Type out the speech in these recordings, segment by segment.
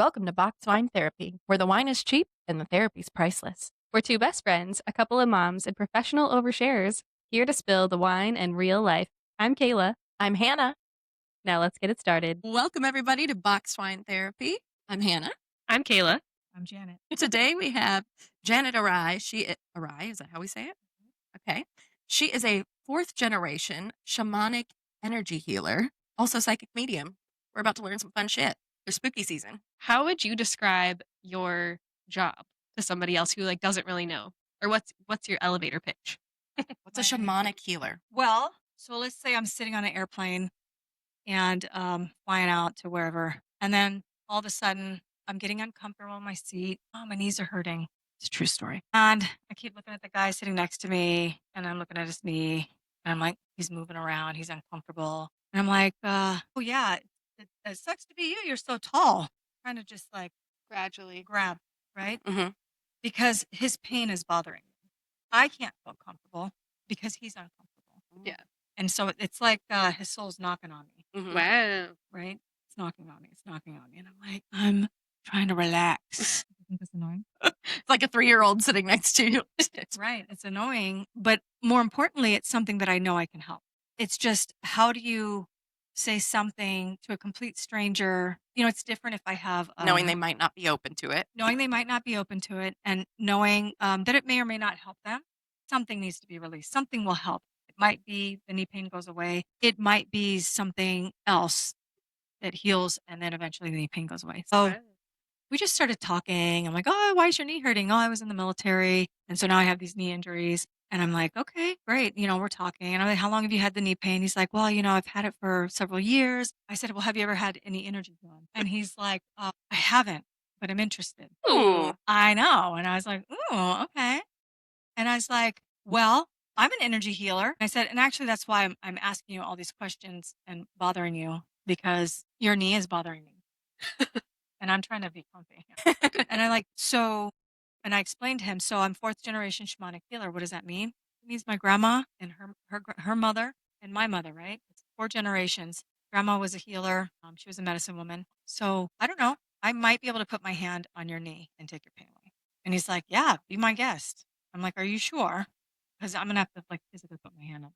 Welcome to Box Wine Therapy, where the wine is cheap and the therapy's priceless. We're two best friends, a couple of moms, and professional oversharers here to spill the wine and real life. I'm Kayla. I'm Hannah. Now let's get it started. Welcome, everybody, to Box Wine Therapy. I'm Hannah. I'm Kayla. I'm Janet. Today we have Janet Arai. Arai, is that how we say it? Okay. She is a fourth generation shamanic energy healer, also psychic medium. We're about to learn some fun shit. There's spooky season. How would you describe your job to somebody else who doesn't really know? Or what's your elevator pitch? What's a shamanic healer? Well, so let's say I'm sitting on an airplane and flying out to wherever, and then all of a sudden I'm getting uncomfortable in my seat. Oh, my knees are hurting. It's a true story. And I keep looking at the guy sitting next to me, and I'm looking at his knee, and I'm like, he's moving around, he's uncomfortable. And I'm like, oh yeah, it sucks to be you. You're so tall. Trying to just Gradually. grab, right? Mm-hmm. Because his pain is bothering me. I can't feel comfortable because he's uncomfortable. Yeah. And so it's like his soul's knocking on me, Mm-hmm. Wow. right? It's knocking on me. It's knocking on me. And I'm like, I'm trying to relax. I think that's annoying. It's like a 3-year-old sitting next to you. Right. It's annoying. But more importantly, it's something that I know I can help. It's just, how do you say something to a complete stranger? You know, it's different if I have Knowing they might not be open to it. knowing they might not be open to it, and knowing that it may or may not help them. Something needs to be released. Something will help. It might be the knee pain goes away. It might be something else that heals, and then eventually the knee pain goes away. So we just started talking. I'm like, oh, why is your knee hurting? Oh, I was in the military, and so now I have these knee injuries. And I'm like, okay, great. You know, we're talking. And I'm like, how long have you had the knee pain? He's like, well, you know, I've had it for several years. I said, well, have you ever had any energy done? And he's like, I haven't, but I'm interested. Ooh. I know. And I was like, ooh, okay. And I was like, well, I'm an energy healer. I said, and actually, that's why I'm asking you all these questions and bothering you, because your knee is bothering me. And I'm trying to be comfy. And and I explained to him, so I'm fourth generation shamanic healer. What does that mean? It means my grandma and her mother and my mother, right? It's 4 generations. Grandma was a healer. She was a medicine woman. So I don't know. I might be able to put my hand on your knee and take your pain away. And he's like, yeah, be my guest. I'm like, are you sure? Because I'm going to have to physically put my hand on.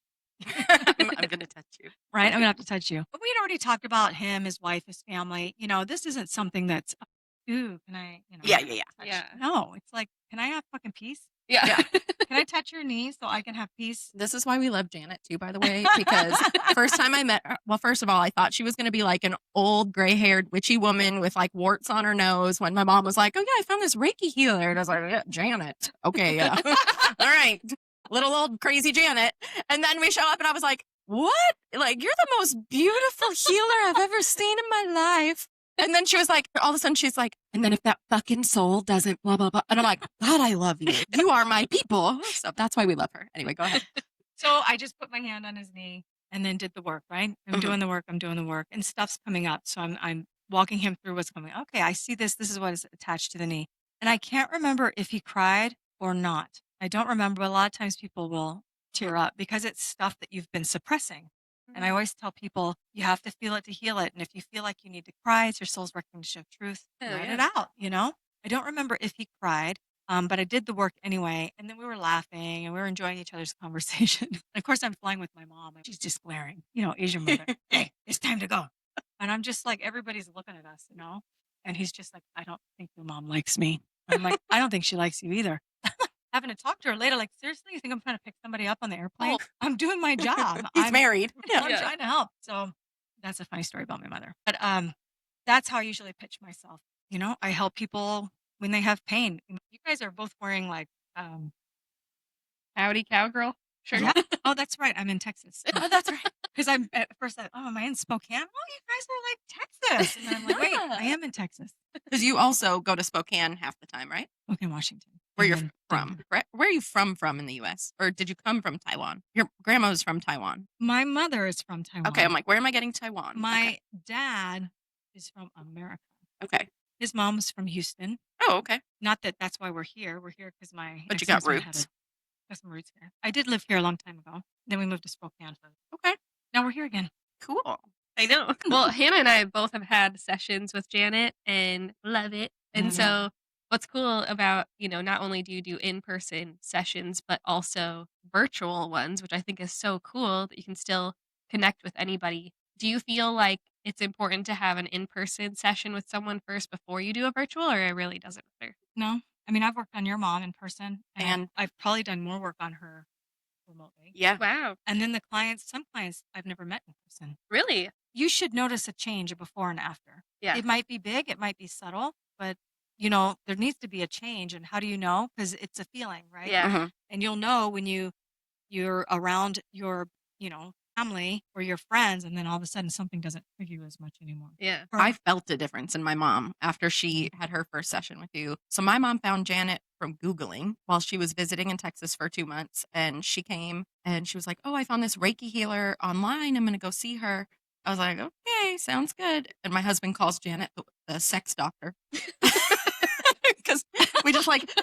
I'm going to touch you. Right? I'm going to have to touch you. But we had already talked about him, his wife, his family. You know, this isn't something that's, ooh, can I, Yeah. touch? Yeah. No, it's like, can I have fucking peace? Yeah. Can I touch your knee so I can have peace? This is why we love Janet too, by the way, because first time I met her, well, first of all, I thought she was going to be like an old gray-haired witchy woman with like warts on her nose when my mom was like, oh yeah, I found this Reiki healer. And I was like, yeah, Janet. Okay, yeah. All right. Little old crazy Janet. And then we show up and I was like, what? Like, you're the most beautiful healer I've ever seen in my life. And then she was like, all of a sudden she's like, and then if that fucking soul doesn't blah, blah, blah. And I'm like, God, I love you. You are my people. So that's why we love her. Anyway, go ahead. So I just put my hand on his knee and then did the work, right? I'm doing the work. I'm doing the work, and stuff's coming up. So I'm walking him through what's coming. Okay, I see this. This is what is attached to the knee. And I can't remember if he cried or not. I don't remember. But a lot of times people will tear up because it's stuff that you've been suppressing. And I always tell people, you have to feel it to heal it. And if you feel like you need to cry, it's your soul's recognition of truth. Let it out, you know? I don't remember if he cried, but I did the work anyway. And then we were laughing and we were enjoying each other's conversation. And of course, I'm flying with my mom. And she's just glaring, you know, Asian mother. Hey, it's time to go. And I'm just like, everybody's looking at us, you know? And he's just like, I don't think your mom likes me. I'm like, I don't think she likes you either. Having to talk to her later, like, seriously, you think I'm trying to pick somebody up on the airplane? Oh. I'm doing my job. He's married. I'm trying to help. So that's a funny story about my mother. But that's how I usually pitch myself. You know, I help people when they have pain. You guys are both wearing like Howdy cowgirl. Sure. yeah. Oh, that's right. I'm in Texas. Oh, that's right. Because I'm at first like, oh, am I in Spokane? Oh, you guys are like Texas. And then I'm like, wait, I am in Texas. Because you also go to Spokane half the time, right? Okay, Washington. Where And you're then from. Denver. Right? Where are you from in the U.S.? Or did you come from Taiwan? Your grandma's from Taiwan. My mother is from Taiwan. Okay, I'm like, where am I getting Taiwan? My dad is from America. Okay. His mom's from Houston. Oh, okay. Not that that's why we're here. We're here because my But you got ex-husband roots. got some roots here. I did live here a long time ago. Then we moved to Spokane. Okay. Now we're here again. Cool. I know. Well, Hannah and I both have had sessions with Janet and love it. And so what's cool about, not only do you do in-person sessions, but also virtual ones, which I think is so cool that you can still connect with anybody. Do you feel like it's important to have an in-person session with someone first before you do a virtual, or it really doesn't matter? No, I mean, I've worked on your mom in person, and And- I've probably done more work on her remotely. Yeah. Wow. And then some clients I've never met in person. Really? You should notice a change before and after. Yeah. It might be big, it might be subtle, but there needs to be a change. And how do you know? Because it's a feeling, right? Yeah. Mhm. And you'll know when you're around your, family or your friends, and then all of a sudden something doesn't trigger you as much anymore. Yeah. I felt a difference in my mom after she had her first session with you. So my mom found Janet from Googling while she was visiting in Texas for 2 months. And she came and she was like, oh, I found this Reiki healer online. I'm going to go see her. I was like, okay, sounds good. And my husband calls Janet the sex doctor. Because we just like to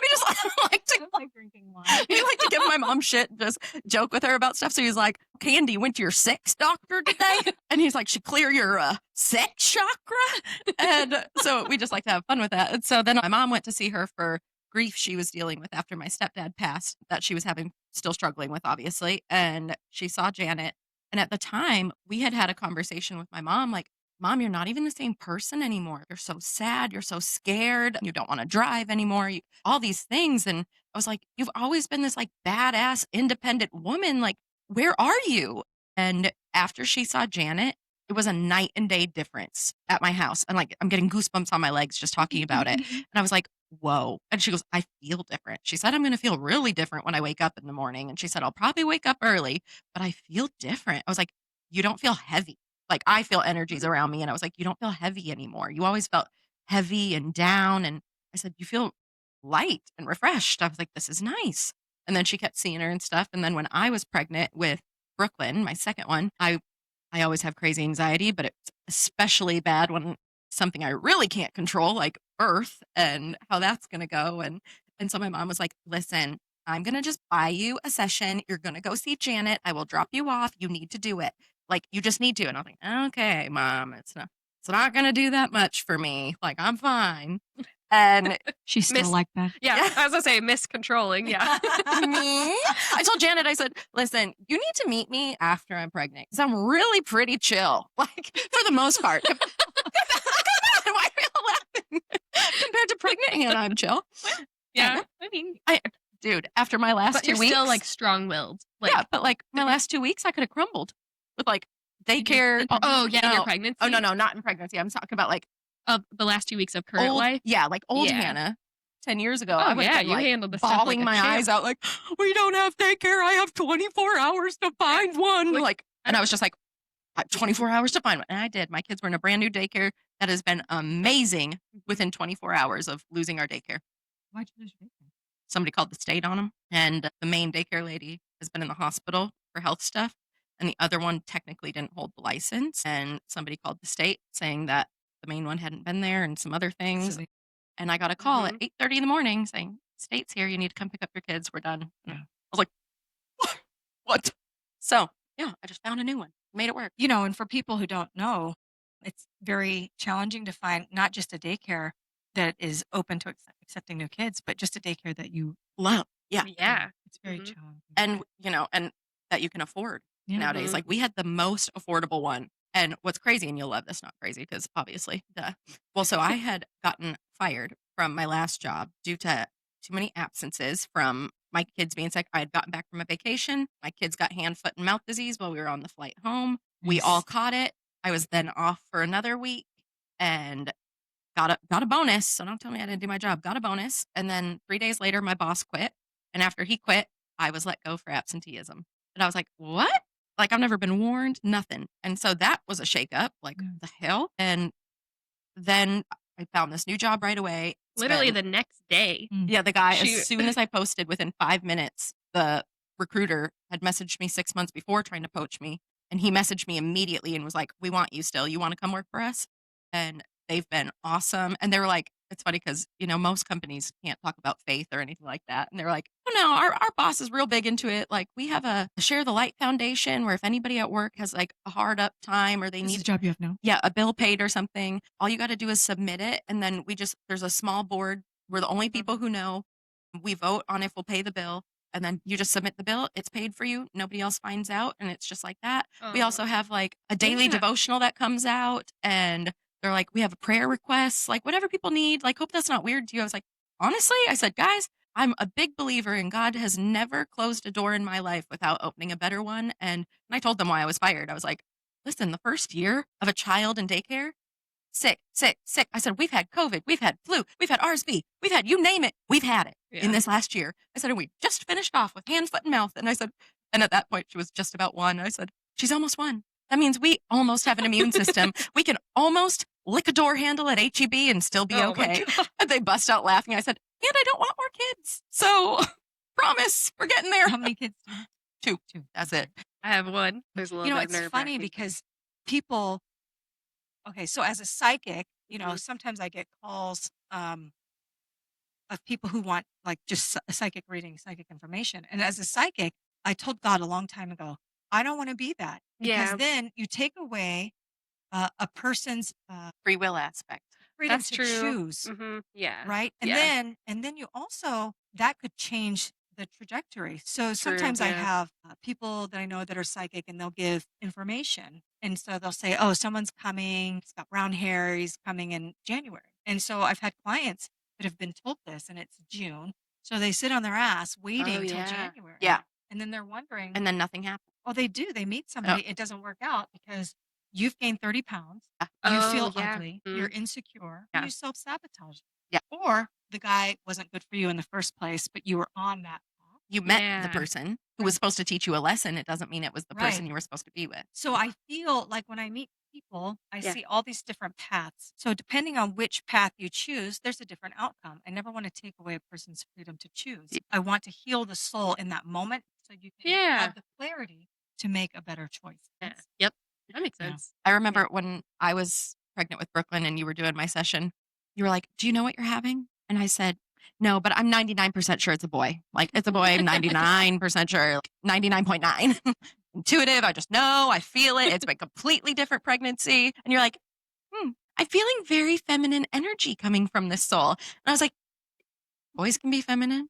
drinking wine. we like to give my mom shit, just joke with her about stuff. So he's like, Candy, went to your sex doctor today? And he's like, she clear your sex chakra? And so we just like to have fun with that. And so then my mom went to see her for grief she was dealing with after my stepdad passed, that she was still struggling with, obviously. And she saw Janet. And at the time, we had a conversation with my mom, like, Mom, you're not even the same person anymore. You're so sad. You're so scared. You don't want to drive anymore. All these things. And I was like, you've always been this like badass, independent woman. Like, where are you? And after she saw Janet, it was a night and day difference at my house. And like, I'm getting goosebumps on my legs just talking about it. And I was like, whoa. And she goes, I feel different. She said, I'm going to feel really different when I wake up in the morning. And she said, I'll probably wake up early, but I feel different. I was like, you don't feel heavy. Like, I feel energies around me. And I was like, you don't feel heavy anymore. You always felt heavy and down. And I said, you feel light and refreshed. I was like, this is nice. And then she kept seeing her and stuff. And then when I was pregnant with Brooklyn, my second one, I always have crazy anxiety, but it's especially bad when something I really can't control, like birth and how that's going to go. And so my mom was like, listen, I'm going to just buy you a session. You're going to go see Janet. I will drop you off. You need to do it. Like, you just need to. And I'm like, okay, Mom, it's not going to do that much for me. Like, I'm fine. And She's still like that. Yeah, I was going to say miscontrolling. Yeah. me? I told Janet, I said, listen, you need to meet me after I'm pregnant because I'm really pretty chill, like, for the most part. Why are you laughing? Compared to pregnant Hannah, I'm chill. Yeah. I mean, Dude, after my last but 2 you're weeks. still like strong-willed. Like, Yeah, but like my last 2 weeks, I could have crumbled with like daycare. in your pregnancy? Oh, no, not in pregnancy. I'm talking about like Of the last 2 weeks of current old, life? yeah, like old Yeah. Hannah 10 years ago. Oh, I would yeah, have been, you like, handled the stuff like bawling a my champ. eyes out like, we don't have daycare. I have 24 hours to find one. Like, and I was just like, I have 24 hours to find one. And I did. My kids were in a brand new daycare that has been amazing within 24 hours of losing our daycare. Why'd you lose your daycare? Somebody called the state on them. And the main daycare lady has been in the hospital for health stuff. And the other one technically didn't hold the license. And somebody called the state saying that the main one hadn't been there and some other things. And I got a call at 8:30 in the morning saying, state's here. You need to come pick up your kids. We're done. Yeah. I was like, what? So, yeah, I just found a new one. Made it work. And for people who don't know, it's very challenging to find not just a daycare that is open to accepting new kids, but just a daycare that you Love. Yeah. Yeah. It's very Mhm. challenging. And, and that you can afford Yeah. nowadays. Mhm. Like, we had the most affordable one. And what's crazy, and you'll love this, not crazy, because obviously, duh. Well, so I had gotten fired from my last job due to too many absences from my kids being sick. I had gotten back from a vacation. My kids got hand, foot, and mouth disease while we were on the flight home. We Nice. all caught it. I was then off for another week and got a bonus. So don't tell me I didn't do my job. Got a bonus. And then 3 days later, my boss quit. And after he quit, I was let go for absenteeism. And I was like, what? Like, I've never been warned, nothing. And so that was a shakeup. Like, Yeah. the hell? And then I found this new job right away. It's Literally been- the next day. yeah, the guy, Shoot. as soon as I posted, within 5 minutes, the recruiter had messaged me 6 months before trying to poach me. And he messaged me immediately and was like, we want you still. You want to come work for us? And they've been awesome. And they were like, it's funny because, most companies can't talk about faith or anything like that. And they're like, oh no, our boss is real big into it. Like we have a Share the Light Foundation where if anybody at work has like a hard up time or they This is need a job you have now. a bill paid or something, all you got to do is submit it. And then there's a small board. We're the only people who know. We vote on if we'll pay the bill. And then you just submit the bill. It's paid for you. Nobody else finds out. And it's just like that. We also have like a daily devotional that comes out. And they're like, we have a prayer request, like whatever people need. Like, hope that's not weird to you. I was like, honestly, I said, guys, I'm a big believer in God has never closed a door in my life without opening a better one. And I told them why I was fired. I was like, listen, the first year of a child in daycare, sick. I said, we've had COVID, we've had flu, we've had RSV, we've had you name it, we've had it in this last year. I said, and we just finished off with hand, foot, and mouth. And I said, and at that point, she was just about one. I said, she's almost one. That means we almost have an immune system. We can almost lick a door handle at HEB and still be okay. And they bust out laughing. I said, and I don't want more kids. So promise, we're getting there. How many kids do you have? Two. That's it. I have one. There's a little bit It's funny nerve-wracking. because people, okay, so as a psychic, sometimes I get calls of people who want like just a psychic reading, psychic information. And as a psychic, I told God a long time ago, I don't want to be that because then you take away a person's Free will aspect. freedom That's to true. choose, Yeah. right? And then you also that could change the trajectory. So sometimes I yeah. have people that I know that are psychic and they'll give information. And so they'll say, oh, someone's coming, he's got brown hair, he's coming in January. And so I've had clients that have been told this and it's June. So they sit on their ass waiting till yeah. January. Yeah. And then they're wondering, And then nothing happened. oh, they do. They meet somebody. It doesn't work out because you've gained 30 pounds. Yeah. You Oh, feel yeah. ugly. You're insecure. Yeah. You self-sabotage. Yeah. Or the guy wasn't good for you in the first place, but you were on that path. You met the Yeah. person who was supposed to teach you a lesson. It doesn't mean it was the person Right. you were supposed to be with. So I feel like when I meet people, I Yeah. see all these different paths. So depending on which path you choose, there's a different outcome. I never want to take away a person's freedom to choose. Yeah. I want to heal the soul in that moment so you can Yeah. have the clarity to make a better choice. Yeah. Yep. That makes Yeah. sense. I remember when I was pregnant with Brooklyn and you were doing my session, you were like, do you know what you're having? And I said, no, but I'm 99% sure it's a boy. Like, it's a boy. I'm 99% sure, like 99.9. Intuitive. I just know. I feel it. It's been a completely different pregnancy. And you're like, I'm feeling very feminine energy coming from this soul. And I was like, boys can be feminine.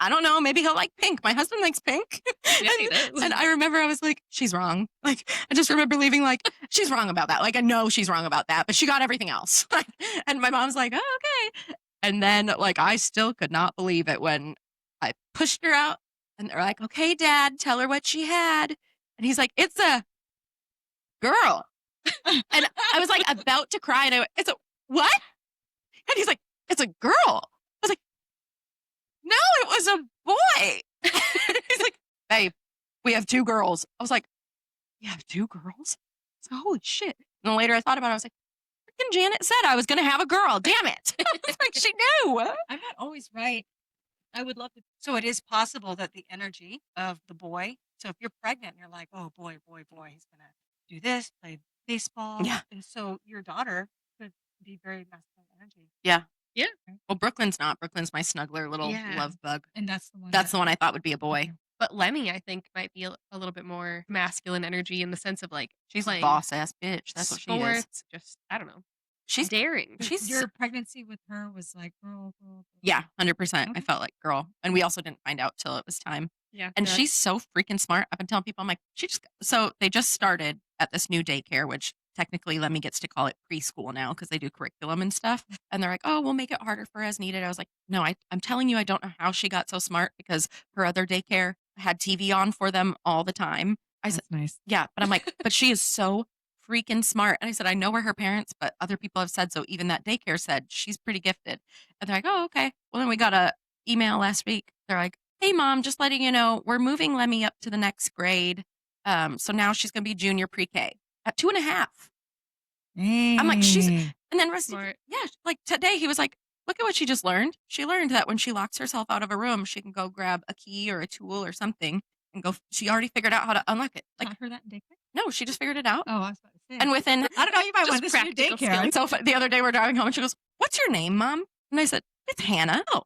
I don't know. Maybe he'll like pink. My husband likes pink. Yes, he does. And I remember I was like, she's wrong. Like, I just remember leaving like, she's wrong about that. Like, I know she's wrong about that, but she got everything else. And my mom's like, oh, okay. And then like, I still could not believe it when I pushed her out and they're like, okay, Dad, tell her what she had. And he's like, it's a girl. And I was like about to cry and I went, it's a what? And he's like, it's a girl. I was like, no, it was a boy. He's like, babe, we have two girls. I was like, you have two girls? I was like, holy shit. And then later I thought about it. I was like, freaking Janet said I was going to have a girl. Damn it. It's like she knew. I'm not always right. I would love to. So it is possible that the energy of the boy. So if you're pregnant and you're like, oh boy, he's going to do this, play baseball. Yeah. And so your daughter could be very masculine energy. Yeah. Yeah. Well, Brooklyn's not. Brooklyn's my snuggler little Yeah. love bug. And that's the one. That's the one I thought would be a boy. But Lemmy, I think, might be a little bit more masculine energy in the sense of like She's a playing boss ass bitch. That's what she is. sports. Just I don't know. She's daring. she's Your pregnancy with her was like, girl. yeah, 100%. I Okay. felt like girl. And we also didn't find out till it was time. Yeah. And Yeah. she's so freaking smart. I've been telling people, I'm like, so they just started at this new daycare, which technically Lemmy gets to call it preschool now because they do curriculum and stuff. And they're like, oh, we'll make it harder for as needed. I was like, no, I'm telling you, I don't know how she got so smart because her other daycare had TV on for them all the time. I said, That's nice. yeah, but I'm like, but she is so freaking smart. And I said, I know we're her parents, but other people have said so. Even that daycare said she's pretty gifted. And they're like, oh, okay. Well, then we got a email last week. They're like, hey, Mom, just letting you know, we're moving Lemmy up to the next grade. So now she's going to be junior pre-K at 2.5. I'm like, and then Rusty, Smart. yeah, like today he was like, look at what she just learned. She learned that when she locks herself out of a room, she can go grab a key or a tool or something and go. She already figured out how to unlock it. Like, Not her that in daycare? no, she just figured it out. Oh, I was about to And within, I don't know, you might Just want this in your practical daycare. skills. so the other day we're driving home and she goes, "What's your name, Mom?" And I said, "It's Hannah." "Oh,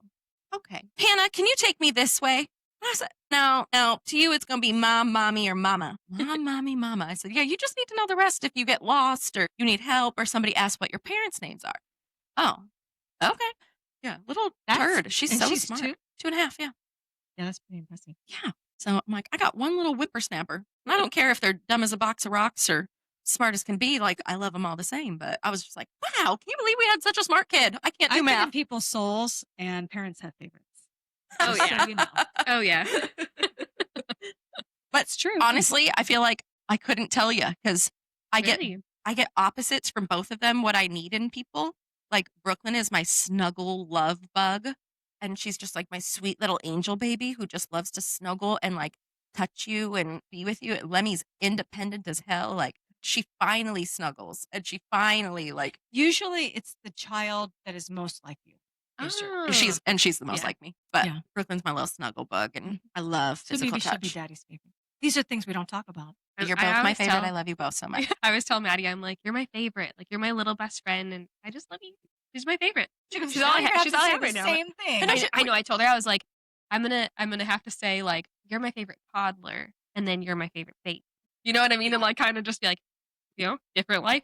okay. Hannah, can you take me this way?" And I said, "No, to you it's going to be Mom, Mommy, or Mama." "Mom, Mommy, Mama." I said, "Yeah, you just need to know the rest if you get lost or you need help or somebody asks what your parents' names are." "Oh, okay." Yeah, little turd. She's and so she's smart. 2? 2.5, yeah. Yeah, that's pretty impressive. Yeah. So I'm like, I got one little whippersnapper. And I don't care if they're dumb as a box of rocks or smart as can be. Like, I love them all the same. But I was just like, wow, can you believe we had such a smart kid? I can't do I've been in math. people's souls, and parents have favorites. Oh, Just yeah. so you know. Oh, yeah. But It's true. honestly, I feel like I couldn't tell you because I Really? get opposites from both of them, what I need in people. Like Brooklyn is my snuggle love bug. And she's just like my sweet little angel baby who just loves to snuggle and like touch you and be with you. Lemmy's independent as hell. Like she finally snuggles and she finally like Usually it's the child that is most like you. Oh. she's the most Yeah. like me. But Yeah. Brooklyn's my little snuggle bug and I love So physical maybe she'll be touch. daddy's favorite. These are things we don't talk about. You're I both my always favorite. tell- I love you both so much. I always tell Maddie, I'm like, you're my favorite. Like, you're my little best friend, and I just love you. She's my favorite. She's all I have. She's all I have right now. Same thing. And I know. I told her, I was like, I'm gonna have to say like, you're my favorite toddler, and then you're my favorite baby. You know what I mean? And like, kind of just be like, different life.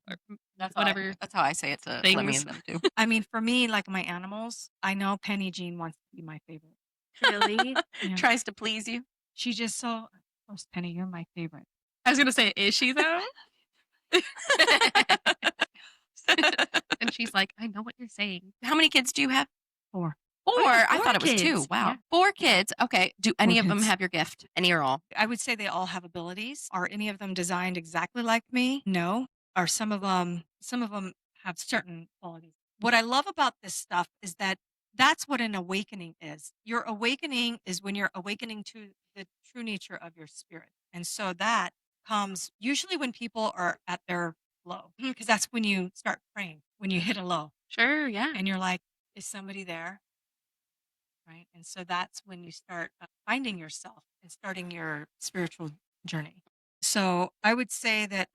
Or whatever. That's how I say it to things. Lemmy and them too. I mean, for me, like my animals, I know Penny Jean wants to be my favorite. Really? Yeah. Tries to please you. She's just so, of course, Penny, you're my favorite. I was gonna say, is she though? And she's like, I know what you're saying. How many kids do you have? 4. Four. yeah, I 4 thought it was kids. 2. Wow. Yeah. 4 kids. Okay. Do any 4 of them kids. have your gift? Any or all? I would say they all have abilities. Are any of them designed exactly like me? No. Are some of them have certain qualities. What I love about this stuff is that that's what an awakening is. Your awakening is when you're awakening to the true nature of your spirit. And so that comes usually when people are at their low, because that's when you start praying, when you hit a low Sure, yeah. and you're like, is somebody there? Right. And so that's when you start finding yourself and starting your spiritual journey. So I would say that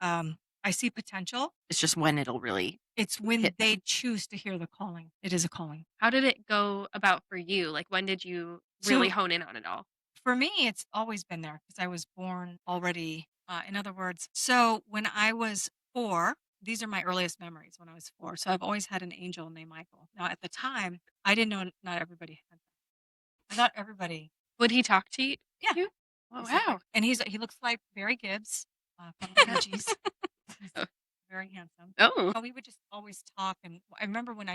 I see potential. It's just when it'll really. It's when Hit they choose to hear the calling. It is a calling. How did it go about for you? Like, when did you really So- hone in on it all? For me, it's always been there because I was born already. In other words, so when I was 4, these are my earliest memories when I was 4. So I've always had an angel named Michael. Now, at the time, I didn't know not everybody had that. I thought everybody. Would he talk to you? Yeah. You? Oh, He's like- wow. And he looks like Barry Gibbs from the Bee Gees. He's very handsome. Oh. But we would just always talk. And I remember when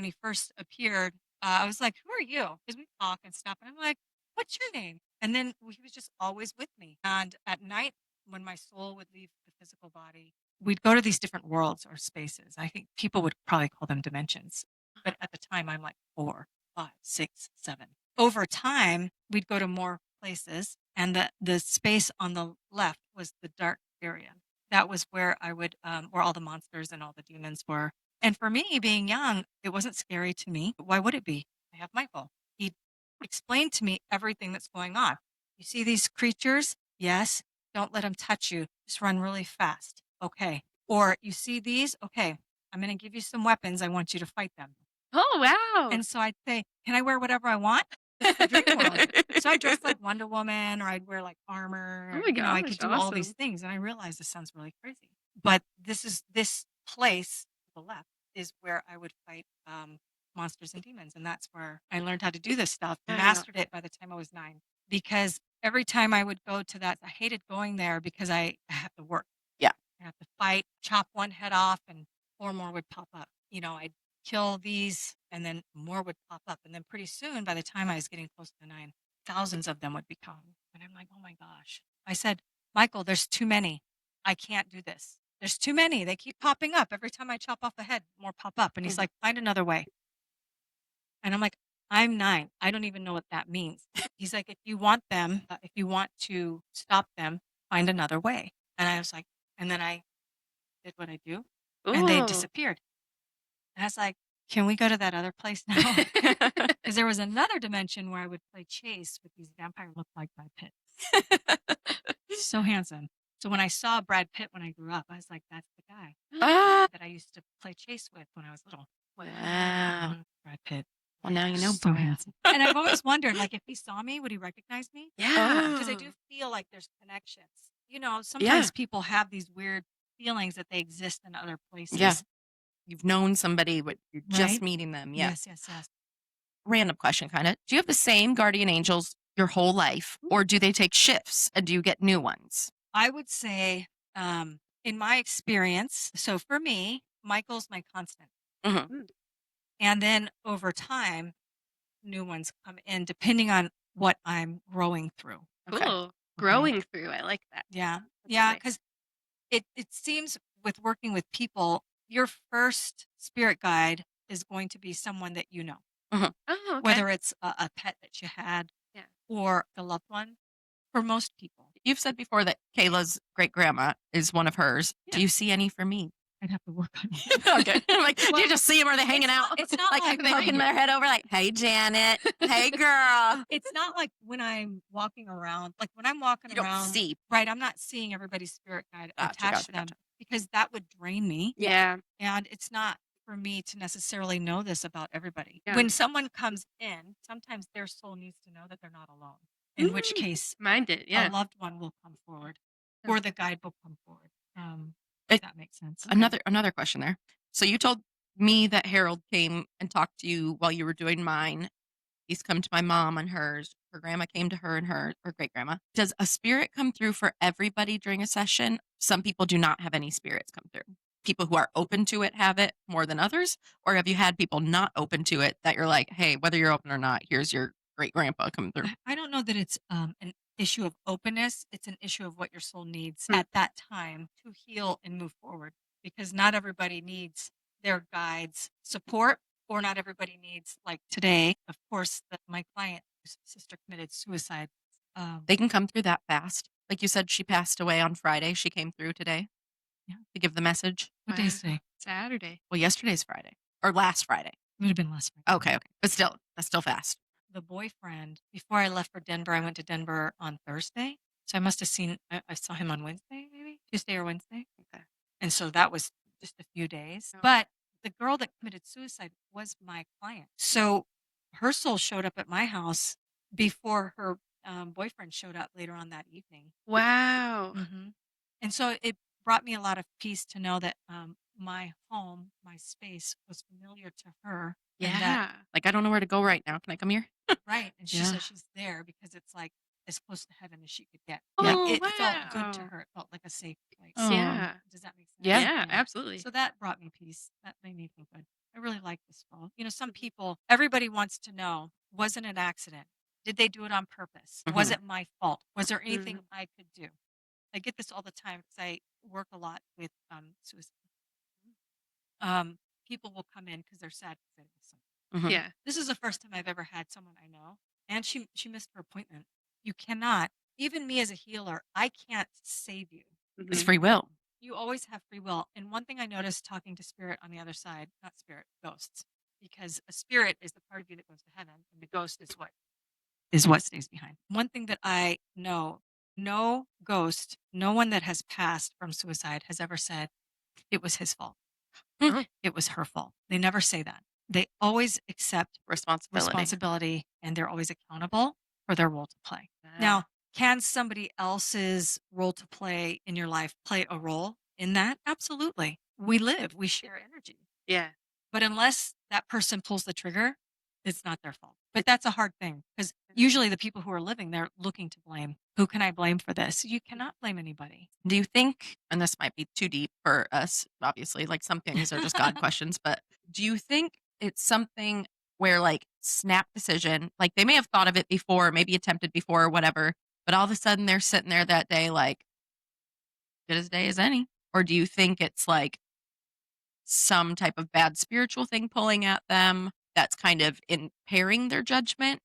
he first appeared, I was like, "Who are you?" Because we talk and stuff. And I'm like, "What's your name?" And then he was just always with me. And at night, when my soul would leave the physical body, we'd go to these different worlds or spaces. I think people would probably call them dimensions. But at the time, I'm like 4, 5, 6, 7. Over time, we'd go to more places. And the space on the left was the dark area. That was where I would, where all the monsters and all the demons were. And for me, being young, it wasn't scary to me. Why would it be? I have Michael. He explained to me everything that's going on. You see these creatures? Yes. Don't let them touch you. Just run really fast. Okay. Or you see these? Okay. I'm going to give you some weapons. I want you to fight them. Oh, wow. And so I'd say, can I wear whatever I want? It's the dream world. So I dressed like Wonder Woman, or I'd wear like armor. Oh my You know, I gosh, could do all awesome. these things. And I realized this sounds really crazy. But this place to the left is where I would fight monsters and demons. And that's where I learned how to do this stuff. Wow. Mastered it by the time I was 9. Because every time I would go to that, I hated going there because I have to work. Yeah. I have to fight, chop one head off, and 4 more would pop up. You know, I'd kill these, and then more would pop up. And then pretty soon, by the time I was getting close to 9, thousands of them would become. And I'm like, oh my gosh. I said, Michael, there's too many. I can't do this. There's too many. They keep popping up. Every time I chop off a head, more pop up. And he's like, find another way. And I'm like, I'm 9. I don't even know what that means. He's like, if you want them, if you want to stop them, find another way. And I was like, and then I did what I do, and they Ooh. disappeared. And I was like, can we go to that other place now? Because there was another dimension where I would play chase with these vampire look-like Brad Pitt. So handsome. So when I saw Brad Pitt when I grew up, I was like, that's the guy Ah, that I used to play chase with when I was little. wow. Brad Pitt. Well, now you know, So Brad. handsome. And I've always wondered, like, if he saw me, would he recognize me? Yeah. Because I do feel like there's connections. You know, Yeah. sometimes people have these weird feelings that they exist in other places. Yeah. You've known somebody, but you're just Right? meeting them. Yeah. Yes. Random question, kind of. Do you have the same guardian angels your whole life, or do they take shifts and do you get new ones? I would say, in my experience, so for me, Michael's my constant. Mhm. And then over time, new ones come in depending on what I'm growing through. Okay. Cool. Growing through. I like that. Yeah. That's Yeah. nice. Because it seems with working with people, your first spirit guide is going to be someone that you know, Oh, okay. whether it's a pet that you had Yeah. or a loved one. For most people, You've said before that Kayla's great grandma is one of hers. Yeah. Do you see any for me? I'd have to work on it. Okay. I'm like, do Well, you just see them? Are they hanging it's out? not- it's not like they poking their head over, like, hey, Janet. Hey, girl. It's not like when I'm walking around, like when I'm walking You don't around, see. right? I'm not seeing everybody's spirit guide attached to them Gotcha. because that would drain me. Yeah. And it's not for me to necessarily know this about everybody. Yeah. When someone comes in, sometimes their soul needs to know that they're not alone. In which case, Mine did. Yeah. a loved one will come forward, Yeah. or the guide will come forward. It- If that makes sense. Another question there. So you told me that Harold came and talked to you while you were doing mine. He's come to my mom and hers. Her grandma came to her and her great grandma. Does a spirit come through for everybody during a session? Some people do not have any spirits come through. People who are open to it have it more than others? Or have you had people not open to it that you're like, hey, whether you're open or not, here's your great grandpa come through? I don't know that it's an issue of openness. It's an issue of what your soul needs Hmm. at that time to heal and move forward. Because not everybody needs their guides' support, or not everybody needs, like today, of course, my client, whose sister committed suicide. They can come through that fast. Like you said, she passed away on Friday. She came through today Yeah. to give the message. What day is today? Saturday. Well, yesterday's Friday or last Friday. It would have been last Friday. Okay. But still, that's still fast. The boyfriend, before I left for Denver, I went to Denver on Thursday. So I must have I saw him on Wednesday, maybe Tuesday or Wednesday. Okay. And so that was just a few days. Oh. But the girl that committed suicide was my client. So her soul showed up at my house before her boyfriend showed up later on that evening. Wow. And so it brought me a lot of peace to know that my home, my space was familiar to her. And that, Yeah. Like, I don't know where to go right now. Can I come here? right. And she Yeah. says she's there because it's like as close to heaven as she could get. Yeah. Oh, It felt good to wow. her. It felt like a safe place. Oh. Yeah. Does that make sense? Yeah. Yeah, absolutely. So that brought me peace. That made me feel good. I really like this fall. You know, some people, everybody wants to know, was it an accident? Did they do it on purpose? Was Mhm. it my fault? Was there anything I could do? I get this all the time because I work a lot with suicide. People will come in because they're sad because they miss something. Mhm. Yeah. This is the first time I've ever had someone I know, and she missed her appointment. You cannot, even me as a healer, I can't save you. It's Mhm. free will. You always have free will. And one thing I noticed talking to spirit on the other side, not spirit, ghosts, because a spirit is the part of you that goes to heaven, and the ghost is what stays behind. One thing that I know, no ghost, no one that has passed from suicide has ever said it was his fault. Oh. It was her fault. They never say that. They always accept Responsibility. responsibility, and they're always accountable for their role to play. Now, can somebody else's role to play in your life play a role in that? Absolutely. We live, we share energy. Yeah. But unless that person pulls the trigger, it's not their fault. But that's a hard thing because usually the people who are living, they're looking to blame. Who can I blame for this? You cannot blame anybody. Do you think, and this might be too deep for us, obviously, like some things are just God questions, but do you think it's something where, like, snap decision, like they may have thought of it before, maybe attempted before or whatever, but all of a sudden they're sitting there that day, like, good as day as any? Or do you think it's like some type of bad spiritual thing pulling at them that's kind of impairing their judgment?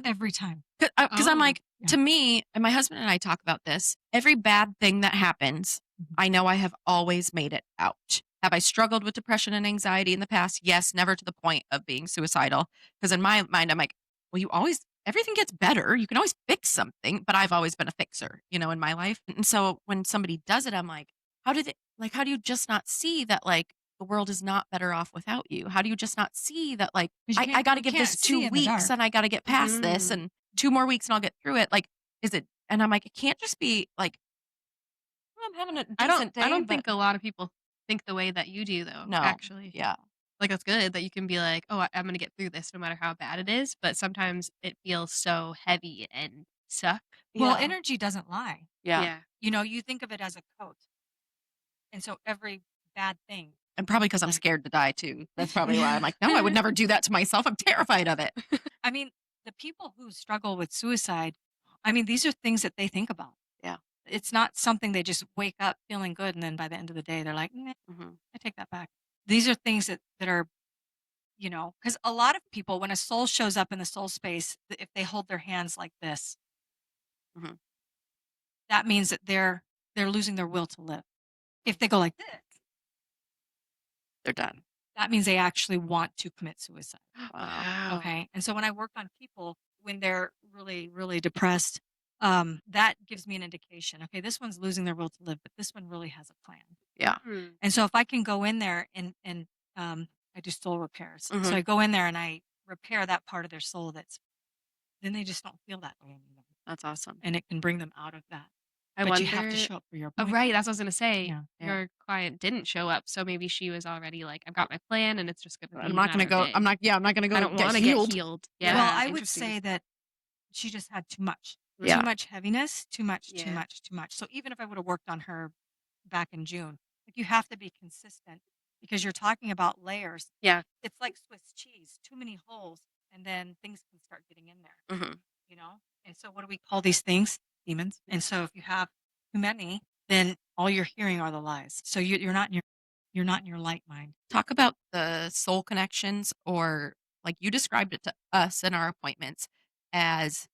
Every time. Because I'm Oh, like, yeah. to me, and my husband and I talk about this, every bad thing that happens, I know I have always made it out. Have I struggled with depression and anxiety in the past? Yes, never to the point of being suicidal. Because in my mind, I'm like, well, you always everything gets better. You can always fix something, but I've always been a fixer, in my life. And so when somebody does it, I'm like, how do you just not see that like the world is not better off without you? How do you just not see that like 'Cause I got to you give can't this see 2 in the weeks dark. and I got to get past this Mhm. and 2 more weeks and I'll get through it. Like, is it? And I'm like, it can't just be like, "Well, I'm having a decent day, I don't but think a lot of people think the way that you do though, no, actually. yeah, Like that's good that you can be like, "Oh, I'm gonna get through this no matter how bad it is," but sometimes it feels so heavy and suck. Well, yeah, energy doesn't lie. yeah. Yeah. You think of it as a coat. And so every bad thing, And probably because I'm like scared to die too. That's probably why I'm like, no, I would never do that to myself. I'm terrified of it. I mean, the people who struggle with suicide, I mean, these are things that they think about. Yeah. It's not something they just wake up feeling good and then by the end of the day they're like, "Nah, hmm I take that back." These are things that are, because a lot of people, when a soul shows up in the soul space, if they hold their hands like this, hmm that means that they're losing their will to live. If they go like this, They're done. that means they actually want to commit suicide. Wow. Okay. And so when I work on people when they're really, really depressed, that gives me an indication. Okay, this one's losing their will to live, but this one really has a plan. Yeah. Mhm. And so if I can go in there and I do soul repairs. So Mhm. I go in there and I repair that part of their soul then they just don't feel that way anymore. That's awesome. And it can bring them out of that. I But wonder. you have to show up for your Oh, appointment. right. That's what I was gonna say. Yeah. Your client didn't show up, so maybe she was already like, "I've got my plan, and it's just gonna be I'm a not matter gonna of go. I'm days." not. Yeah. I'm not gonna I go don't get want to get healed. healed. Yeah. Well, Yeah, I would interesting. say that she just had too much. Yeah. Too much heaviness, too much, too Yeah. much, too much. So even if I would have worked on her back in June, like you have to be consistent because you're talking about layers. Yeah. It's like Swiss cheese, too many holes, and then things can start getting in there, Mhm. you know? And so what do we call these things? Demons. And so if you have too many, then all you're hearing are the lies. So you're not in your light mind. Talk about the soul connections, or like you described it to us in our appointments as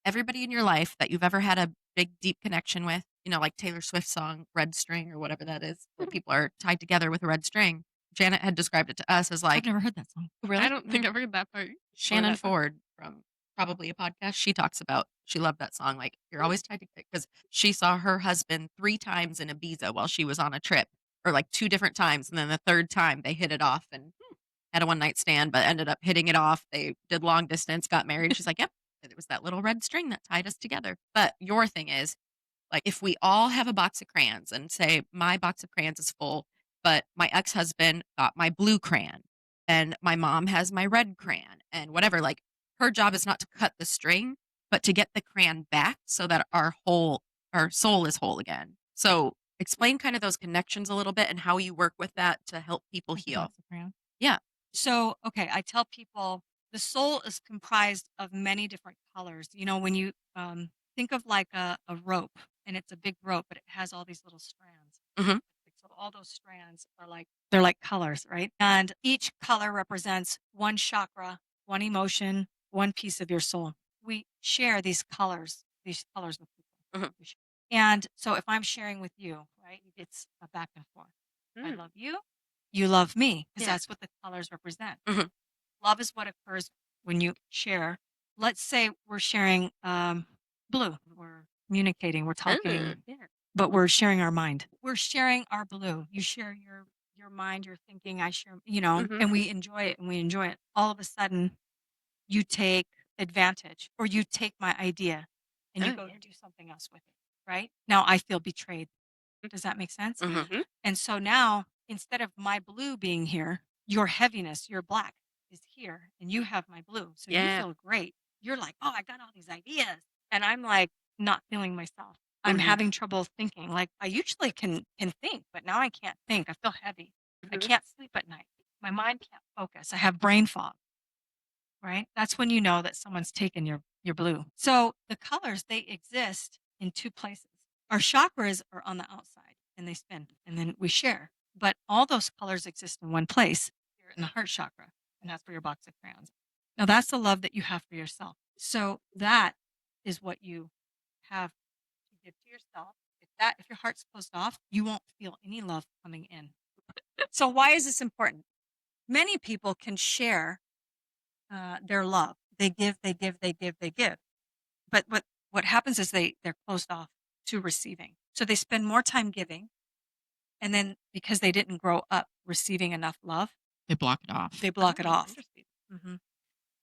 everybody in your life that you've ever had a big, deep connection with, like Taylor Swift's song Red String or whatever that is, where people are tied together with a red string. Janet had described it to us as I've like, never heard that song. really? I don't think I've heard that part. Shannon that song. Ford from probably a podcast, she talks about she loved that song. Like, you're always tied together because she saw her husband 3 times in Ibiza while she was on a trip, or like 2 different times. And then the third time they hit it off and had a one night stand, but ended up hitting it off. They did long distance, got married. She's like, yep, it was that little red string that tied us together. But your thing is, like, if we all have a box of crayons and say, my box of crayons is full, but my ex husband got my blue crayon and my mom has my red crayon and whatever, like, her job is not to cut the string, but to get the crayon back so that our soul is whole again. So, explain kind of those connections a little bit and how you work with that to help people Like the heal. box of crayons. Yeah. So, okay, I tell people the soul is comprised of many different colors. When you think of like a rope, and it's a big rope, but it has all these little strands. Mhm. So all those strands are they're like colors, right? And each color represents one chakra, one emotion, one piece of your soul. We share these colors with people. Mhm. And so if I'm sharing with you, right, it's a back and forth. I Mm. love you, you love me, because Yeah. that's what the colors represent. Mhm. Love is what occurs when you share. Let's say we're sharing blue. We're communicating, we're talking, Yeah. but we're sharing our mind. We're sharing our blue. You share your mind, your thinking, I share, Mhm. and we enjoy it and we enjoy it. All of a sudden you take advantage or you take my idea and you Oh, go yeah. to do something else with it, right? Now I feel betrayed. Does that make sense? Mhm. Mhm. And so now, instead of my blue being here, your heaviness, your black is here, and you have my blue. So you Yeah. feel great. You're like, oh, I got all these ideas. And I'm like, not feeling myself. I'm Mhm. having trouble thinking. Like I usually can think, but now I can't think. I feel heavy. I Mhm. can't sleep at night. My mind can't focus. I have brain fog, right? That's when you know that someone's taken your blue. So the colors, they exist in two places. Our chakras are on the outside and they spin and then we share. But all those colors exist in one place. You're in the heart chakra, and that's where your box of crayons. Now that's the love that you have for yourself. So that is what you have to give to yourself. If your heart's closed off, you won't feel any love coming in. So why is this important? Many people can share their love. They give. But what happens is they're closed off to receiving. So they spend more time giving, and then because they didn't grow up receiving enough love, They block it off. they block it Oh, off. interesting. hmm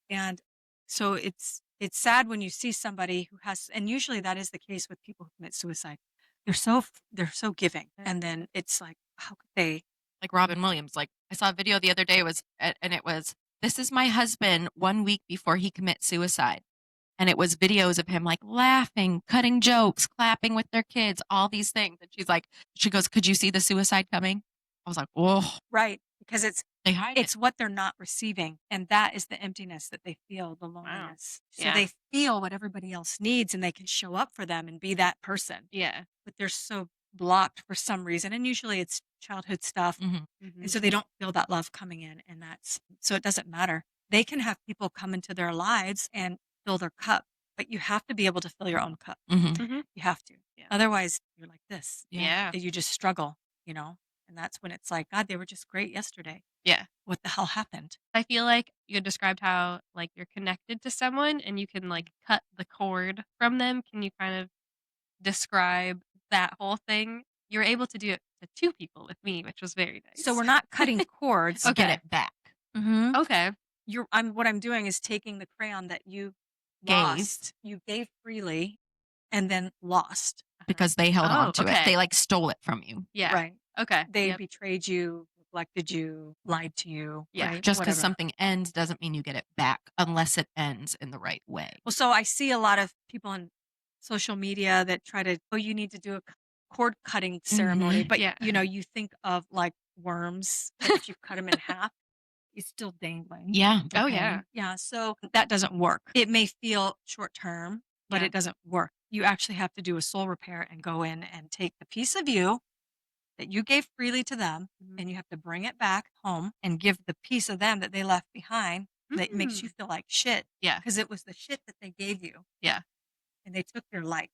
And so it's sad when you see somebody who has, and usually that is the case with people who commit suicide. They're so giving, and then it's like, how could they? Like Robin Williams. Like I saw a video the other day and it was, this is my husband 1 week before he commits suicide. And it was videos of him like laughing, cutting jokes, clapping with their kids, all these things. And she goes, could you see the suicide coming? I was like, whoa, Right, because they hide it. it's what they're not receiving, and that is the emptiness that they feel, the loneliness. So Yeah. they feel what everybody else needs, and they can show up for them and be that person, Yeah. but they're so blocked for some reason, and usually it's childhood stuff. Mhm. And so they don't feel that love coming in, and so it doesn't matter. They can have people come into their lives and fill their cup, but you have to be able to fill your own cup. Mhm. Mhm. You have to. Yeah. Otherwise, you're like this. Yeah. You just struggle, and that's when it's like, God, they were just great yesterday. Yeah. What the hell happened? I feel like you described how like you're connected to someone and you can like cut the cord from them. Can you kind of describe that whole thing? You're able to do it to two people with me, which was very nice. So we're not cutting cords. To get Okay. it back. Mm-hmm. Okay. What I'm doing is taking the crayon that you Gave. lost, you gave freely, and then lost. Because they held on Oh, to it. okay. They like stole it from you. Yeah. Right. Okay. They Yep. betrayed you, neglected you, lied to you. Yeah. Right? Just because Whatever. something ends doesn't mean you get it back unless it ends in the right way. Well, so I see a lot of people on social media that try to, you need to do a cord cutting ceremony, but Yeah. you think of like worms, that if you cut them in half, it's still dangling. Yeah. Oh, Okay. yeah. Yeah. So that doesn't work. It may feel short term, but Yeah. it doesn't work. You actually have to do a soul repair and go in and take the piece of you that you gave freely to them, Mhm. and you have to bring it back home and give the piece of them that they left behind that makes you feel like shit. Yeah. Because it was the shit that they gave you. Yeah. And they took your life.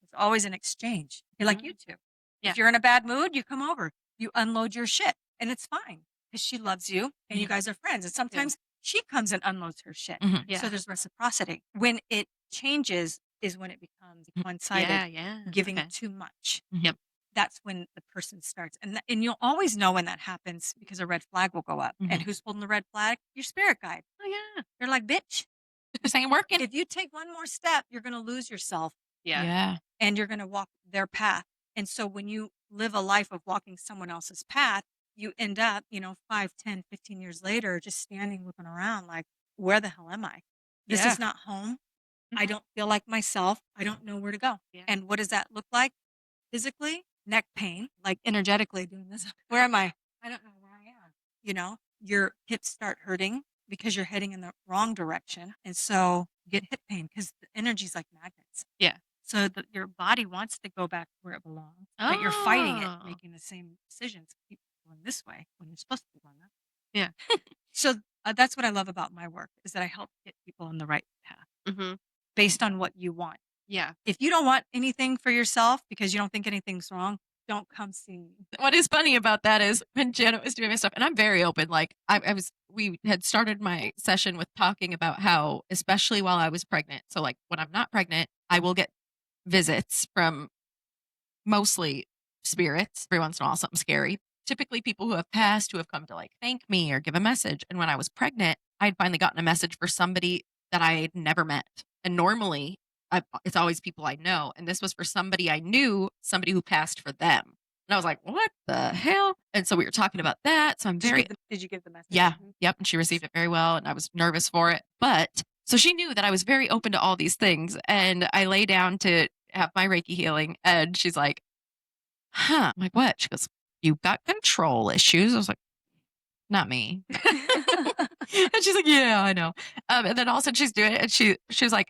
It's always an exchange. You're like you two. Yeah. If you're in a bad mood, you come over, you unload your shit, and it's fine because she loves you and you guys are friends. And sometimes she comes and unloads her shit. Mhm. Yeah. So there's reciprocity. When it changes is when it becomes one-sided, Yeah. Yeah. giving Okay. too much. Yep. That's when the person starts. And you'll always know when that happens because a red flag will go up. And Mhm. who's holding the red flag? Your spirit guide. Oh, yeah. They're like, bitch, This ain't working. if you take one more step, you're going to lose yourself Yeah. and you're going to walk their path. And so when you live a life of walking someone else's path, you end up, 5, 10, 15 years later, just standing looking around like, where the hell am I? This Yeah. is not home. I don't feel like myself. I don't know where to go. Yeah. And what does that look like? Physically, neck pain, like energetically doing this. Where am I? I don't know where I am. Your hips start hurting because you're heading in the wrong direction. And so you get hip pain because the energy's like magnets. Yeah. So your body wants to go back where it belongs, but you're fighting it, Oh. making the same decisions. Keep going this way when you're supposed to be going that Yeah. So that's what I love about my work is that I help get people on the right path Mm-hmm. based on what you want. Yeah. If you don't want anything for yourself because you don't think anything's wrong, don't come see me. What is funny about that is when Janet was doing my stuff, and I'm very open. Like we had started my session with talking about how, especially while I was pregnant. So like when I'm not pregnant, I will get visits from mostly spirits. Every once in a while, something scary. Typically people who have passed, who have come to like thank me or give a message. And when I was pregnant, I'd finally gotten a message for somebody that I had never met. And normally it's always people I know. And this was for somebody I knew, somebody who passed for them. And I was like, what the hell? And so we were talking about that. So I'm very, Did you give the message? yeah, yep. And she received it very well. And I was nervous for it. But so she knew that I was very open to all these things. And I lay down to have my Reiki healing. And she's like, huh. I'm like, what? She goes, you've got control issues. I was like, not me. And she's like, yeah, I know. And then all of a sudden she's doing it. And she was like,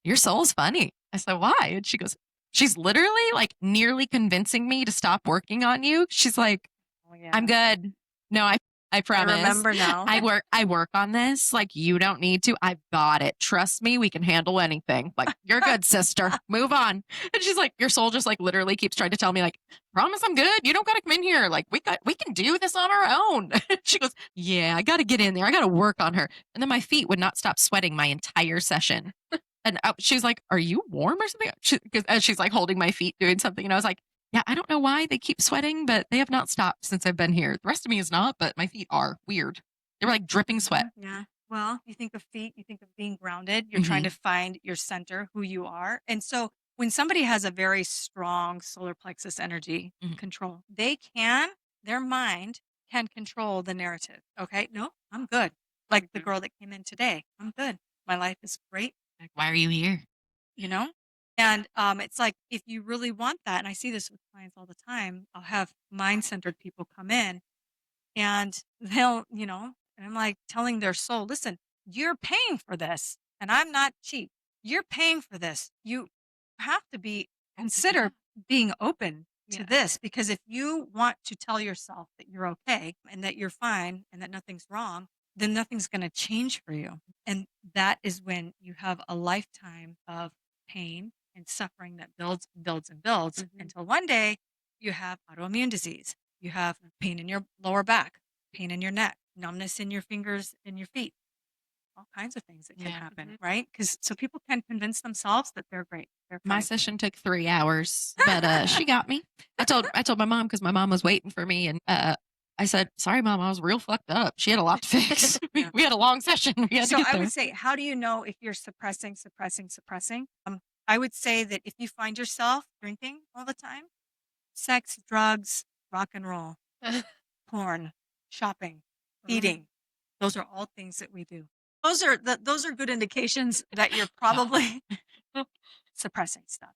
your soul's funny. I said, why? And she goes, she's literally like nearly convincing me to stop working on you. She's like, Oh, yeah. I'm good. No, I I promise. remember now. I work on this. Like, you don't need to. I've got it. Trust me, we can handle anything. Like, you're good, sister. Move on. And she's like, your soul just like literally keeps trying to tell me, like, promise I'm good. You don't gotta come in here. Like, we can do this on our own. She goes, yeah, I gotta get in there. I gotta work on her. And then my feet would not stop sweating my entire session. And she's like, are you warm or something? Because as she's like holding my feet doing something. And I was like, yeah, I don't know why they keep sweating, but they have not stopped since I've been here. The rest of me is not, but my feet are weird. They were like dripping sweat. Yeah. Well, you think of feet, you think of being grounded. You're trying to find your center, who you are. And so when somebody has a very strong solar plexus energy control, their mind can control the narrative. Okay. No, I'm good. Like the girl that came in today. I'm good. My life is great. Like, why are you here? You know? And it's like, if you really want that, and I see this with clients all the time, I'll have mind-centered people come in and they'll, and I'm like telling their soul, listen, you're paying for this and I'm not cheap. You're paying for this. You have to consider being open to this, because if you want to tell yourself that you're okay and that you're fine and that nothing's wrong, then nothing's going to change for you. And that is when you have a lifetime of pain and suffering that builds and builds and builds until one day you have autoimmune disease. You have pain in your lower back, pain in your neck, numbness in your fingers and your feet, all kinds of things that can happen, right? So people can convince themselves that they're great. My session took 3 hours, but she got me. I told my mom, because my mom was waiting for me, and I said, sorry, Mom, I was real fucked up. She had a lot to fix. We had a long session. I would say, how do you know if you're suppressing? I would say that if you find yourself drinking all the time, sex, drugs, rock and roll, porn, shopping, eating, those are all things that we do. Those are good indications that you're probably suppressing stuff.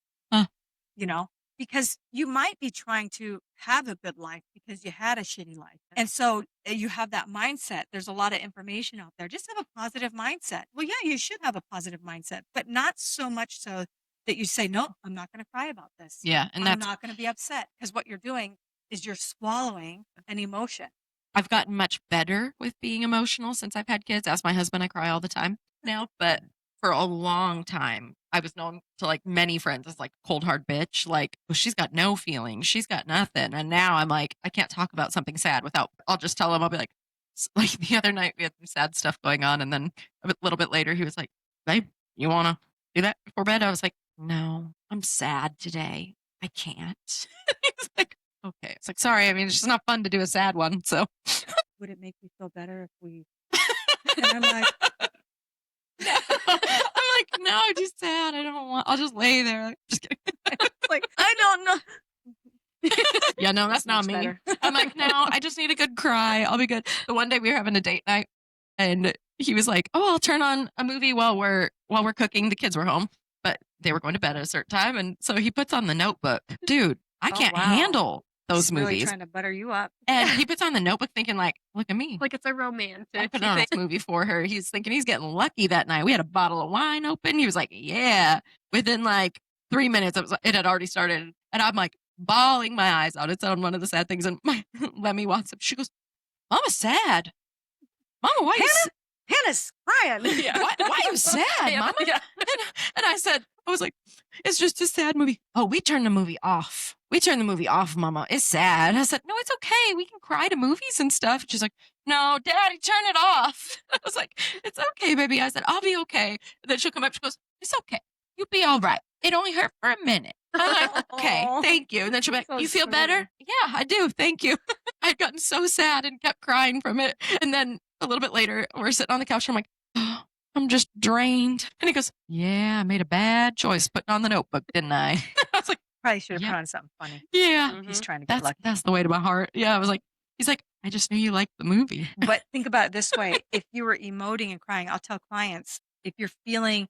Because you might be trying to have a good life because you had a shitty life. And so you have that mindset. There's a lot of information out there. Just have a positive mindset. Well, yeah, you should have a positive mindset, but not so much so that you say, no, I'm not going to cry about this. Yeah. And I'm not going to be upset, because what you're doing is you're swallowing an emotion. I've gotten much better with being emotional since I've had kids. As my husband, I cry all the time now, but for a long time, I was known to like many friends as like cold hard bitch. Like, well, she's got no feelings. She's got nothing. And now I'm like, I can't talk about something sad I'll just tell him, I'll be like the other night we had some sad stuff going on. And then a little bit later, he was like, babe, you want to do that before bed? I was like, no, I'm sad today. I can't. He's like, okay. It's like, sorry. I mean, it's just not fun to do a sad one. So would it make you feel better if we, and I'm like, I'm like, no, I'm just sad. I'll just lay there. Just kidding. It's like, I don't know. Yeah, no, that's not me. Better. I'm like, no, I just need a good cry. I'll be good. The one day we were having a date night, and he was like, oh, I'll turn on a movie while we're cooking. The kids were home, but they were going to bed at a certain time. And so he puts on The Notebook. Dude, I can't handle those He's movies. really trying to butter you up. And he puts on The Notebook thinking like, look at me. Like it's a romantic. I put on this movie for her. He's thinking he's getting lucky that night. We had a bottle of wine open. He was like, yeah. Within like 3 minutes, it had already started. And I'm like bawling my eyes out. It's on one of the sad things. And my Lemmy walks up. She goes, Mama's sad. Mama, why Hannah's crying. Yeah. Why are you sad, Mama? Yeah. And I was like, it's just a sad movie. Oh, we turned the movie off. Mama. It's sad. I said, no, it's okay. We can cry to movies and stuff. She's like, no, Daddy, turn it off. I was like, it's okay, baby. I said, I'll be okay. And then she'll come up. She goes, it's okay. You'll be all right. It only hurt for a minute. I'm like, okay, thank you. And then she'll be like, So you feel sweet. better? Yeah, I do. Thank you. I'd gotten so sad and kept crying from it. And then a little bit later, we're sitting on the couch. And I'm like, oh, I'm just drained. And he goes, yeah, I made a bad choice putting on The Notebook, didn't I? I was like, Probably should have Yeah. put on something funny. yeah. He's trying to get lucky. That's the way to my heart. Yeah, I was like, he's like, I just knew you liked the movie. But think about it this way. If you were emoting and crying, I'll tell clients, if you're feeling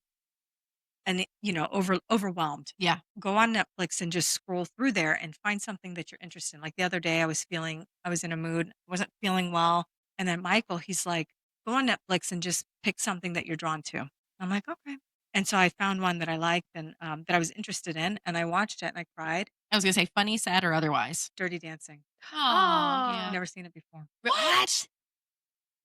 overwhelmed, Yeah. go on Netflix and just scroll through there and find something that you're interested in. Like the other day, I was in a mood, wasn't feeling well. And then Michael, he's like, go on Netflix and just pick something that you're drawn to. I'm like, okay. And so I found one that I liked and that I was interested in, and I watched it and I cried. I was going to say funny, sad, or otherwise. Dirty Dancing. Oh, Never seen it before. What?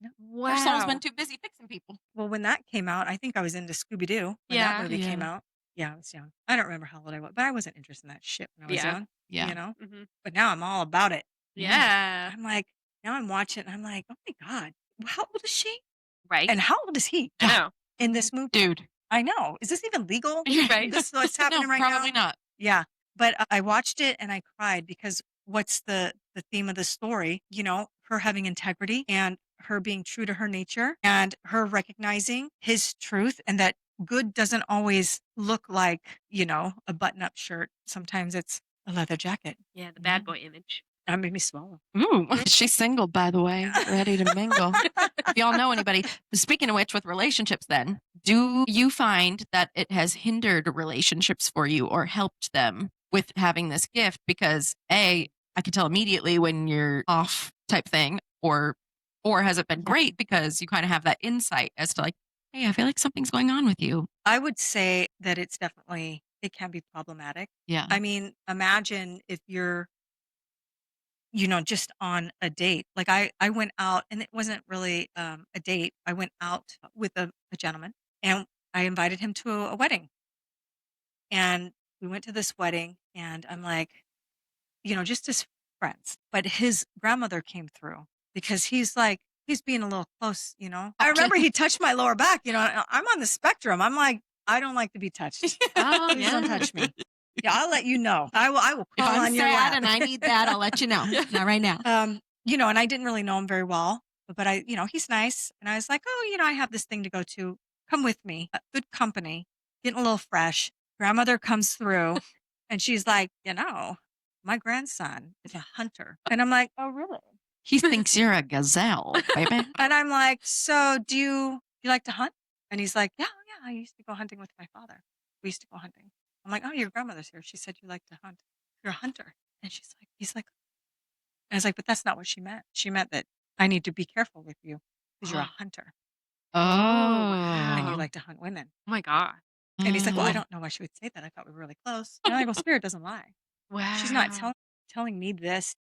Their soul's Wow. been too busy fixing people. Well, when that came out, I think I was into Scooby-Doo when that Yeah. movie came Yeah. out. Yeah, I was young. I don't remember how old I was, but I wasn't interested in that shit when I was Yeah. young, Yeah. you know? Mhm. But now I'm all about it. Yeah. I'm like, now I'm watching, and I'm like, oh my God, how old is she? Right? And how old is he I know. in this movie? Dude. I know. Is this even legal? Right. This is what's happening No, right probably now? not. Yeah. But I watched it and I cried because what's the theme of the story? You know, her having integrity and her being true to her nature and her recognizing his truth and that good doesn't always look like, you know, a button-up shirt. Sometimes it's a leather jacket. Yeah, the bad boy image. That made me swallow. Ooh, she's single, by the way, ready to mingle. If y'all know anybody. Speaking of which, with relationships, then, do you find that it has hindered relationships for you or helped them with having this gift? Because I can tell immediately when you're off type thing, or has it been great because you kind of have that insight as to like, hey, I feel like something's going on with you. I would say that it can be problematic. Yeah. I mean, imagine if you're, you know, just on a date. Like I went out and it wasn't really a date. I went out with a gentleman and I invited him to a wedding. And we went to this wedding and I'm like, you know, just as friends. But his grandmother came through because he's being a little close, you know. I remember he touched my lower back, you know, I'm on the spectrum. I'm like, I don't like to be touched. Oh, Please don't touch me. Yeah, I'll let you know. I will If crawl I'm on your sad lap. and I need that, I'll let you know. Not right now. You know, and I didn't really know him very well, but you know, he's nice. And I was like, oh, you know, I have this thing to go to. Come with me. Good company. Getting a little fresh. Grandmother comes through and she's like, you know, my grandson is a hunter. And I'm like, oh, really? He thinks you're a gazelle, baby. And I'm like, so do you like to hunt? And he's like, yeah, yeah, I used to go hunting with my father. We used to go hunting. I'm like, oh, your grandmother's here. She said you like to hunt. You're a hunter. And he's like, and I was like, but that's not what she meant. She meant that I need to be careful with you because you're a hunter Oh, and you wow. like to hunt women. Oh my God. And he's like, well, I don't know why she would say that. I thought we were really close. And I go, Spirit doesn't lie. Wow. She's not telling me this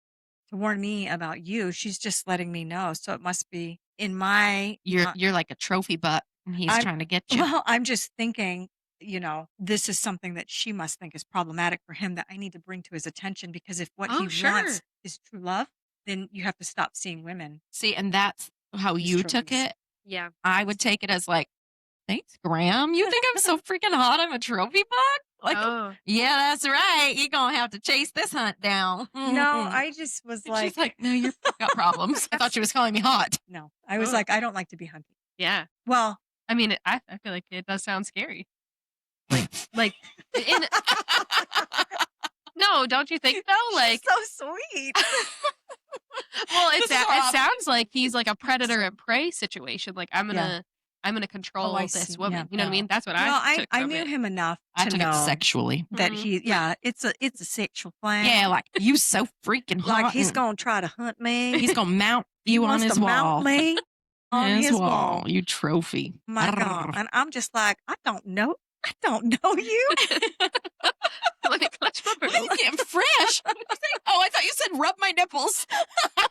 to warn me about you. She's just letting me know. So it must be in my. You're like a trophy butt, and he's I'm- trying to get you. Well, I'm just thinking, you know, this is something that she must think is problematic for him that I need to bring to his attention because if what Oh, he sure. wants is true love, then you have to stop seeing women. See, and that's how These you took trophies. it. Yeah. I would take it as like, thanks, Graham. You think I'm so freaking hot? I'm a trophy butt? Like, Oh. yeah, that's right. You're gonna have to chase this hunt down. No, I just was And like, she's like, no, you've got problems. I thought she was calling me hot. no. I was Oh. like, I don't like to be hunted. Yeah. Well, I mean, I feel like it does sound scary. Like, in, no, don't you think though? Like, so sweet. well, This is it off. sounds like he's like a predator and prey situation. Like, I'm gonna control I this see. woman. Yeah. You know what I mean? That's what Well, I took I from knew it. him enough I to took it know sexually. that Mhm. it's a sexual thing. Yeah, like you so freaking hot. Like he's and gonna try to hunt me. he's gonna mount He you on wants his to wall. mount me on his wall. You trophy. My God. And I'm just like, I don't know you. Let me clutch my What are you pearls. getting fresh? What did you say? Oh, I thought you said rub my nipples.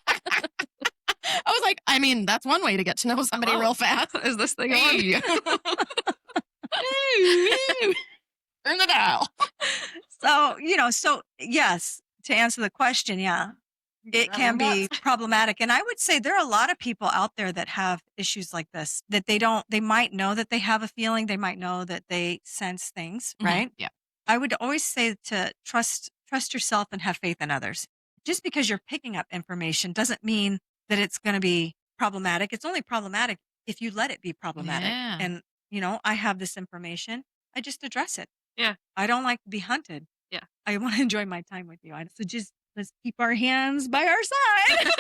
I was like, I mean, that's one way to get to know somebody Oh. real fast. Is this thing on? Hey. Turn the dial. So, you know, yes, to answer the question, yeah, it can be problematic. And I would say there are a lot of people out there that have issues like this, that they might know that they have a feeling, they might know that they sense things, right? Yeah. I would always say to trust yourself and have faith in others. Just because you're picking up information doesn't mean that it's going to be problematic. It's only problematic if you let it be problematic. Yeah. And, you know, I have this information. I just address it. Yeah. I don't like to be hunted. Yeah. I want to enjoy my time with you. So just let's keep our hands by our side.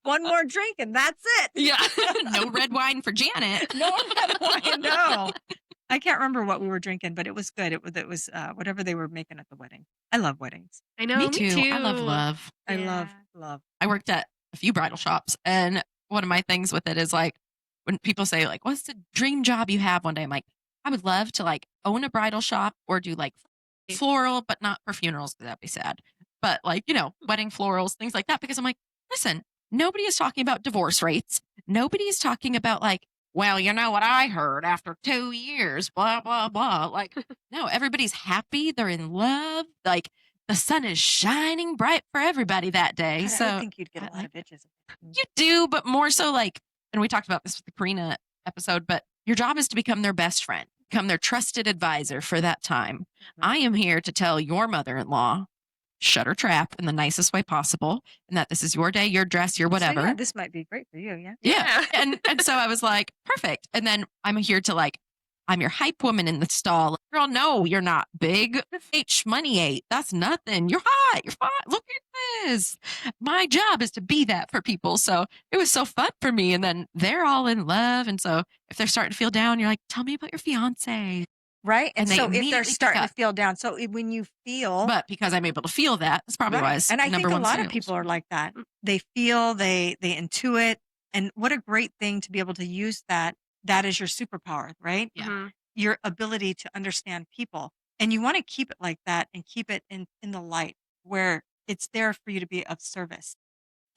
One more drink and that's it. Yeah. No red wine for Janet. No, no. I can't remember what we were drinking, but it was good. It was whatever they were making at the wedding. I love weddings. I know. Me too. I love love. I Yeah. love. I worked at a few bridal shops, and one of my things with it is like when people say like, "What's the dream job you have one day?" I'm like, I would love to like own a bridal shop or do like floral, but not for funerals because that'd be sad. But like, you know, wedding florals, things like that. Because I'm like, listen, nobody is talking about divorce rates. Nobody is talking about like, well, you know what I heard after 2 years, blah, blah, blah. Like, no, everybody's happy. They're in love. Like, the sun is shining bright for everybody that day. God, So I would think you'd get I a lot like of bitches. you do, but more so like, and we talked about this with the Karina episode, but your job is to become their best friend, become their trusted advisor for that time. I am here to tell your mother-in-law, shut her trap in the nicest way possible, and that this is your day, your dress, your whatever. So, yeah, this might be great for you. Yeah. Yeah. And so I was like, perfect. And then I'm here to like, I'm your hype woman in the stall. Girl, no, you're not big. H money 8. That's nothing. You're hot. You're fine. Look at this. My job is to be that for people. So it was so fun for me. And then they're all in love. And so if they're starting to feel down, you're like, tell me about your fiance. Right. And And they so if they're immediately pick starting to up. feel down, so when you feel, But because I'm able to feel that, that's probably why right. it's And I think number a one lot of sales. people are like that. They feel, they intuit. And what a great thing to be able to use that. That is your superpower, right? Yeah. Mhm. Your ability to understand people. And you want to keep it like that and keep it in the light where it's there for you to be of service.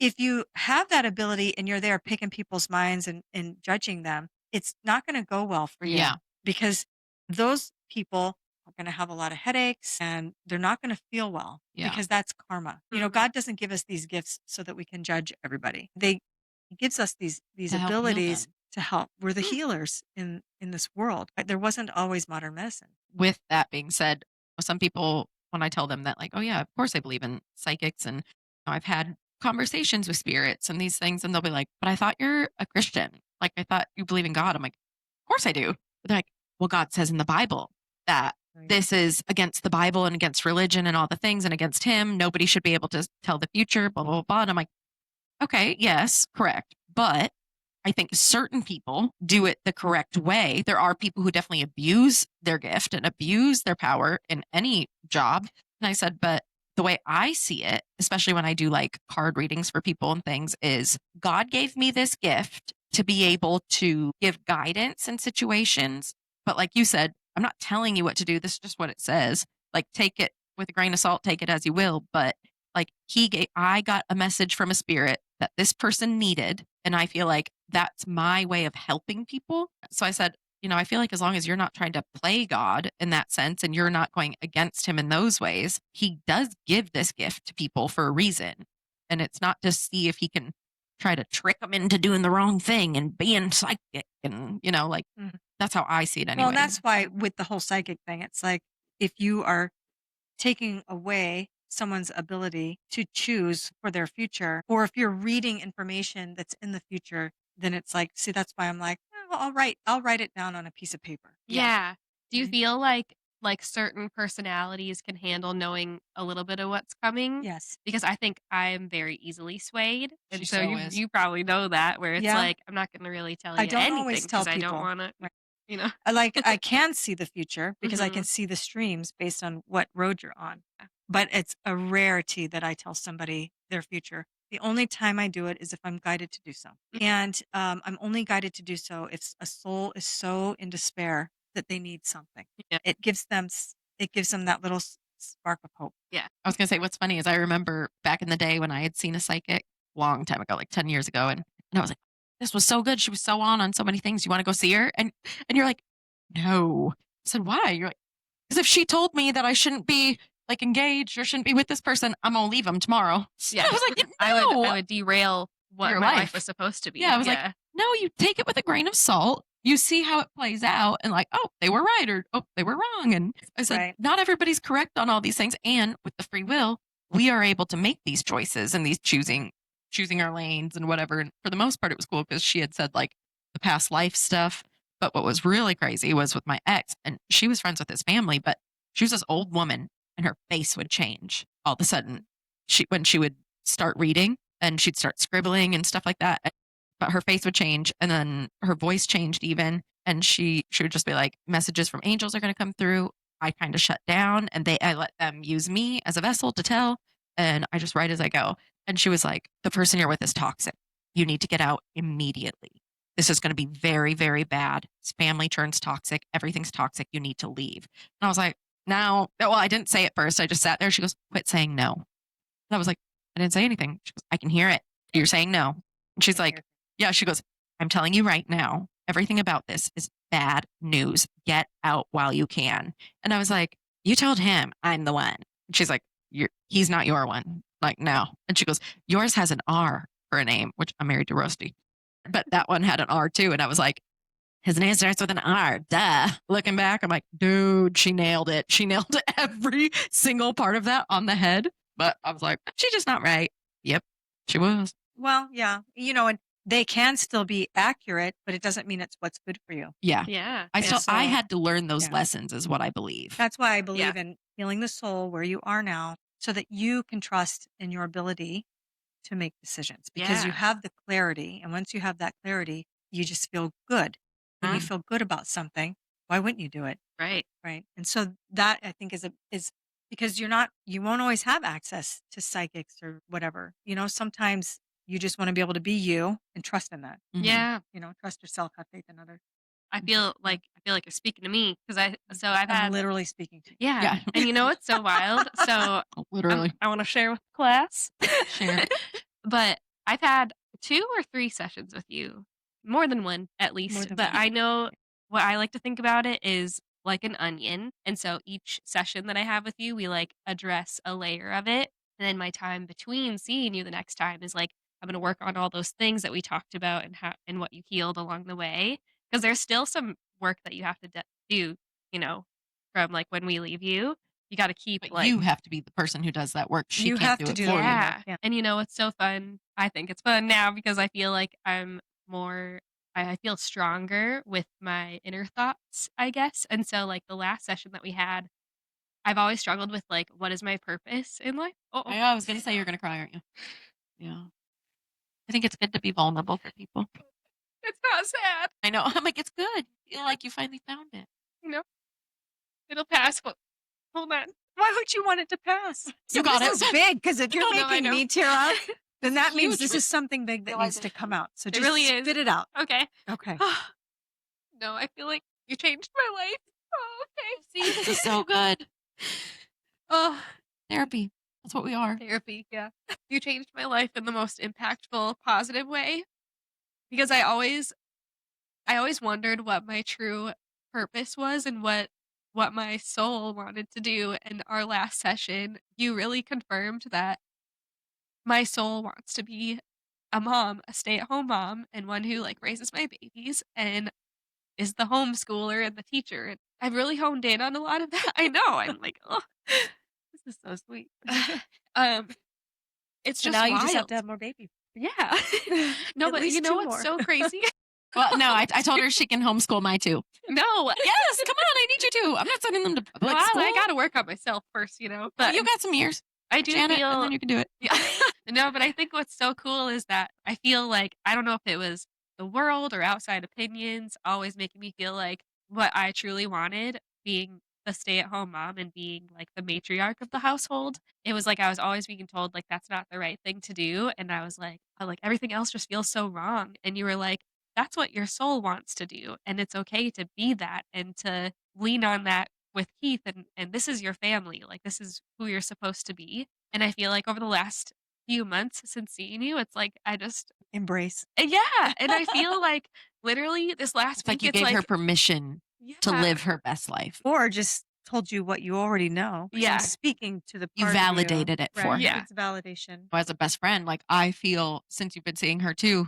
If you have that ability and you're there picking people's minds and judging them, it's not going to go well for you. Yeah. Because those people are going to have a lot of headaches and they're not going to feel well Yeah. because that's karma. You know, Mhm. God doesn't give us these gifts so that we can judge everybody. He gives us these To help heal abilities them. to help. We're the healers in this world. There wasn't always modern medicine. With that being said, some people, when I tell them that, like, oh, yeah, of course I believe in psychics and I've had conversations with spirits and these things, and they'll be like, but I thought you're a Christian. Like, I thought you believe in God. I'm like, of course I do. But they're like, well, God says in the Bible that Right. this is against the Bible and against religion and all the things and against him. Nobody should be able to tell the future, blah, blah, blah. And I'm like, okay, yes, correct. But I think certain people do it the correct way. There are people who definitely abuse their gift and abuse their power in any job. And I said, but the way I see it, especially when I do like card readings for people and things, is God gave me this gift to be able to give guidance in situations. But like you said, I'm not telling you what to do. This is just what it says. Like, take it with a grain of salt, take it as you will. But like I got a message from a spirit that this person needed. And I feel like that's my way of helping people. So I said, you know, I feel like as long as you're not trying to play God in that sense and you're not going against him in those ways, he does give this gift to people for a reason. And it's not to see if he can try to trick them into doing the wrong thing and being psychic. And, you know, like Mhm. that's how I see it anyway. Well, and that's why with the whole psychic thing, it's like if you are taking away someone's ability to choose for their future, or if you're reading information that's in the future, then it's like, see, that's why I'm like, "Oh, I'll write it down on a piece of paper." Yeah. Do you Right. feel like certain personalities can handle knowing a little bit of what's coming? Yes. Because I think I'm very easily swayed, and She so so you is. you probably know that where it's Yeah. like I'm not going to really tell I you don't always anything tell because I don't people. want to, Right. you know. I can see the future because I can Mhm. see the streams based on what road you're on. But it's a rarity that I tell somebody their future. The only time I do it is if I'm guided to do so. And I'm only guided to do so if a soul is so in despair that they need something. Yeah. It gives them that little spark of hope. I was gonna say what's funny is I remember back in the day when I had seen a psychic long time ago, like 10 years ago, and I was like, this was so good. She was so on so many things. You want to go see her? And you're like, no. I said, why? You're like, because if she told me that I shouldn't be like engaged or shouldn't be with this person, I'm gonna leave them tomorrow. Yeah. I was like, no. I would derail what Your my life. life was supposed to be. Yeah, I was like, no, you take it with a grain of salt. You see how it plays out and like, oh, they were right or oh, they were wrong. And I said, Right. not everybody's correct on all these things. And with the free will, we are able to make these choices and these choosing our lanes and whatever. And for the most part, it was cool because she had said like the past life stuff. But what was really crazy was with my ex, and she was friends with his family, but she was this old woman and her face would change all of a sudden. When she would start reading and she'd start scribbling and stuff like that, but her face would change and then her voice changed even. And she would just be like, messages from angels are going to come through. I kind of shut down and I let them use me as a vessel to tell. And I just write as I go. And she was like, the person you're with is toxic. You need to get out immediately. This is going to be very, very bad. His family turns toxic. Everything's toxic. You need to leave. And I was like, no. Well, I didn't say it first. I just sat there. She goes, quit saying no. And I was like, I didn't say anything. She goes, I can hear it. You're saying no. And she's like, yeah, she goes, I'm telling you right now, everything about this is bad news. Get out while you can. And I was like, you told him I'm the one. And she's like, he's not your one. Like, no. And she goes, yours has an R for a name, which I'm married to Rusty. But that one had an R too. And I was like, his name starts with an R. Duh. Looking back, I'm like, dude, she nailed it. She nailed every single part of that on the head. But I was like, she's just not right. Yep, she was. Well, yeah. And they can still be accurate, but it doesn't mean it's what's good for you. Yeah. Yeah. I had to learn those Yeah. lessons, is what I believe. That's why I believe in healing the soul where you are now so that you can trust in your ability to make decisions because you Yeah. have the clarity. And once you have that clarity, you just feel good. When you Mm. feel good about something, why wouldn't you do it? Right. Right. And so that I think is because you won't always have access to psychics or whatever. Sometimes you just want to be able to be you and trust in that. Mhm. Yeah. Trust yourself, have faith in others. I feel like you're speaking to me because I've I'm had literally speaking to you. yeah. Yeah. And you know what's so wild? So Literally. I want to share with the class. Share. But I've had 2 or 3 sessions with you, more than one at least. than But one. I know what I like to think about it is like an onion. And so each session that I have with you, we address a layer of it. And then my time between seeing you the next time is I'm going to work on all those things that we talked about and what you healed along the way. Because there's still some work that you have to do, from when we leave you. You got to keep But you have to be the person who does that work. She You can't have do to it do for that you. yeah. work, yeah. And it's so fun. I think it's fun now because I feel like I'm more, I feel stronger with my inner thoughts, I guess. And so, the last session that we had, I've always struggled with, what is my purpose in life? Oh, I was going to say you're going to cry, aren't you? Yeah. I think it's good to be vulnerable for people. it's not sad. I know. I'm like, it's good. You feel like you finally found it. It'll pass. Hold on. Why would you want it to pass? You got this it. is big because if you're No, I making know. me tear up, then that means huge this is something big that needs to come out. So It just really is. spit it out. Okay. Okay. No, I feel like you changed my life. Oh, okay. See, this is so good. Oh, Therapy. That's what we are. therapy. Yeah. You changed my life in the most impactful, positive way. Because I always wondered what my true purpose was and what my soul wanted to do. And our last session, you really confirmed that my soul wants to be a mom, a stay-at-home mom, and one who raises my babies and is the homeschooler and the teacher. And I've really honed in on a lot of that. I know. I'm like, oh, this is so sweet. It's So just now wild. you just have to have more babies. Yeah. No, At but least you know 2 what's more. so crazy? Well, no, I told her she can homeschool my two. No. Yes, come on, I need you to. I'm not sending them to public Well, school. I got to work on myself first, But But you got some years, I do Janet, feel and then you can do it. yeah. No, but I think what's so cool is that I feel like I don't know if it was the world or outside opinions always making me feel like what I truly wanted, being the stay-at-home mom and being the matriarch of the household. It was I was always being told that's not the right thing to do, and I was everything else just feels so wrong. And you were like, that's what your soul wants to do, and it's okay to be that and to lean on that with Keith, and this is your family. This is who you're supposed to be. And I feel like over the last few months since seeing you, it's I just Embrace. yeah, and I feel literally this last It's like week you it's gave her permission to yeah. live her best life. Or just told you what you already know. Yeah. I'm speaking to the You part of validated it for Right. her. Yeah. It's validation. As a best friend, I feel since you've been seeing her too,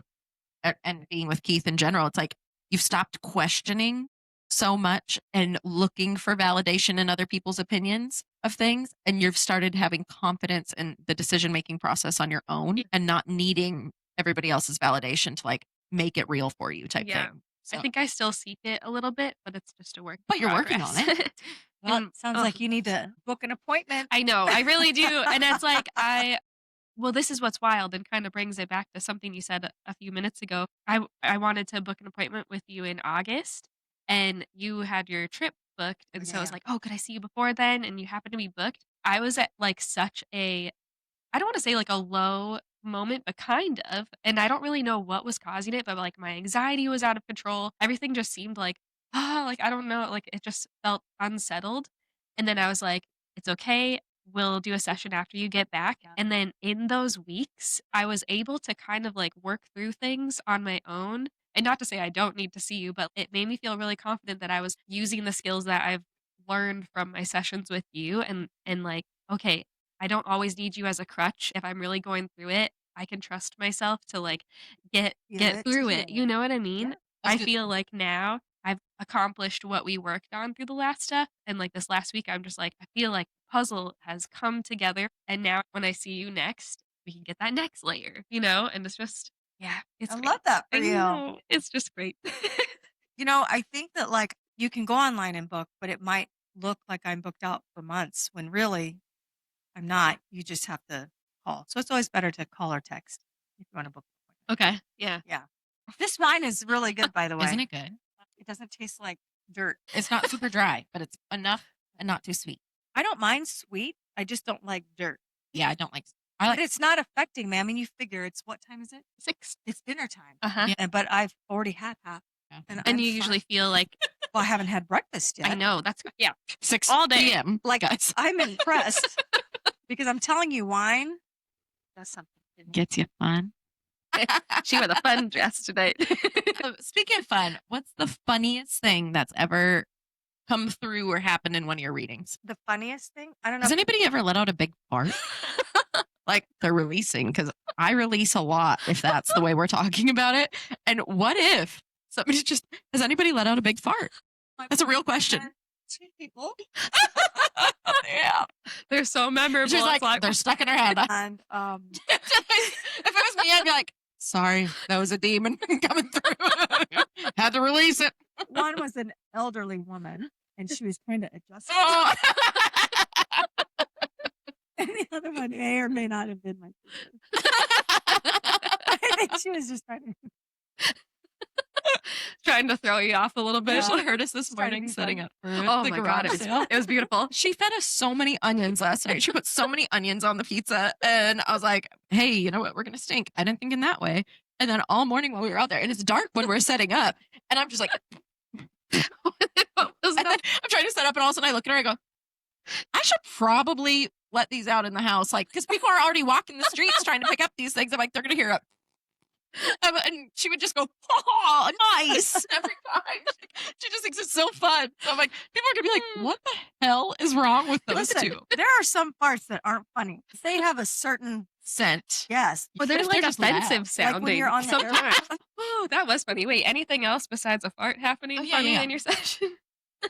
and being with Keith in general, it's you've stopped questioning so much and looking for validation in other people's opinions of things, and you've started having confidence in the decision-making process on your own and not needing everybody else's validation to make it real for you type Yeah. thing. So, I think I still seek it a little bit, but it's just a work. But you're working on it. Well, And- it sounds ugh. like you need to book an appointment. I know, I really do. And it's well, this is what's wild and kind of brings it back to something you said a few minutes ago. I wanted to book an appointment with you in August, and you had your trip booked. And so I was Yeah. like, oh, could I see you before then? And you happened to be booked. I was at such a, I don't want to say a low moment, but kind of. And I don't really know what was causing it, but my anxiety was out of control. Everything just seemed I don't know, it just felt unsettled. And then I was like, it's okay. we'll do a session after you get back. Yeah. And then in those weeks, I was able to kind of like work through things on my own. And not to say I don't need to see you, but it made me feel really confident that I was using the skills that I've learned from my sessions with you and like, okay, I don't always need you as a crutch. If I'm really going through it, I can trust myself to like get through it. You know what I mean? Yeah. I feel like now I've accomplished what we worked on through the last step. And like this last week, I'm just like, I feel like the puzzle has come together. And now when I see you next, we can get that next layer, And it's just, yeah, it's I great. love that for I you. know. It's just great. I think that like you can go online and book, but it might look like I'm booked out for months when really I'm not. You just have to call. So it's always better to call or text if you want to book an appointment. Okay. Yeah. Yeah. This wine is really good, by the way. Isn't it good? It doesn't taste like dirt. It's not super dry, but it's enough and not too sweet. I don't mind sweet. I just don't like dirt. Yeah, I don't like. But it's not affecting me. I mean, you figure it's what time is it? 6. It's dinner time. Uh-huh. Yeah. But I've already had half. Yeah. And And I'm you fine. usually feel like, Well, I haven't had breakfast yet. I know, that's, yeah. 6 all day. p.m. Like, guys, I'm impressed because I'm telling you, wine does something. to me. gets you fun. She wore the fun dress tonight. Speaking of fun, what's the funniest thing that's ever come through or happened in one of your readings? The funniest thing, I don't know. Has anybody ever let out a big fart? Like they're releasing, because I release a lot if that's the way we're talking about it. And what if somebody has anybody let out a big fart? That's a real question. 2 people. Yeah. They're so memorable. She's It's like, they're stuck in her head. And If it was me, I'd be like, sorry, that was a demon coming through. Had to release it. one was an elderly woman, and she was trying to adjust. Oh. And the other one may or may not have been my sister. I think she was just trying to. trying to throw you off a little bit. She heard us this Trying to morning be setting funny. up for Oh the my God, garage sale. it was beautiful. She fed us so many onions last night. She put so many onions on the pizza. And I was like, hey, you know what? We're going to stink. I didn't think in that way. And then all morning while we were out there, and it's dark when we're setting up. And I'm just like, What was and then that? I'm trying to set up. And all of a sudden I look at her, I go, I should probably let these out in the house. Like, because people are already walking the streets trying to pick up these things. I'm like, they're going to hear it. And she would just go, oh, nice. Every time. She just thinks it's so fun. So I'm like, people are going to be like, what the hell is wrong with those Listen, two? there are some parts that aren't funny. They have a certain Scent. yes. Well, they're If like just loud. offensive Like sounding. when you're on the sometimes. airplane. Oh, that was funny. Wait, anything else besides a fart happening Oh, yeah, funny yeah. in your session? Or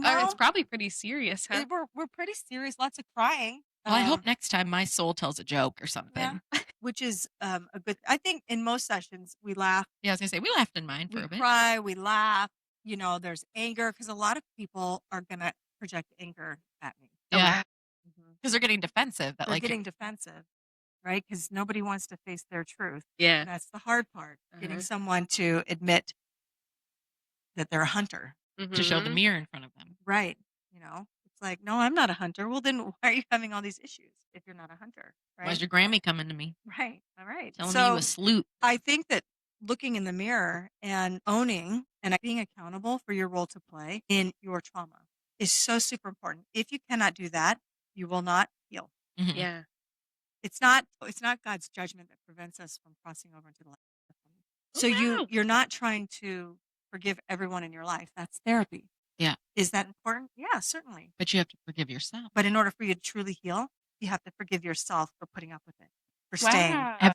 No, it's probably pretty serious, huh? we're pretty serious. Lots of crying. Well, I hope next time my soul tells a joke or something. Yeah. Which is a good. I think in most sessions we laugh, Yeah, I was going to say, we laughed in mine for we a bit. cry, we laugh. There's anger because a lot of people are gonna project anger at me. Yeah. Mhm. Because they're getting defensive. That They're like, getting defensive, right? Because nobody wants to face their truth. Yeah. That's the hard part. Getting Uh-huh. someone to admit that they're a hunter, to show the Mhm. mirror in front of them. right? It's like, no, I'm not a hunter. Well, then why are you having all these issues if you're not a hunter, right? Why's your Grammy coming to me? Right. All right. Telling so me you a salute. I think that looking in the mirror and owning and being accountable for your role to play in your trauma is so super important. If you cannot do that, you will not heal. Mhm. Yeah. It's not God's judgment that prevents us from crossing over into the light. So wow. you're not trying to forgive everyone in your life. That's therapy. Yeah. Is that important? Yeah, certainly. But you have to forgive yourself. But in order for you to truly heal, you have to forgive yourself for putting up with it, for staying. Wow. Have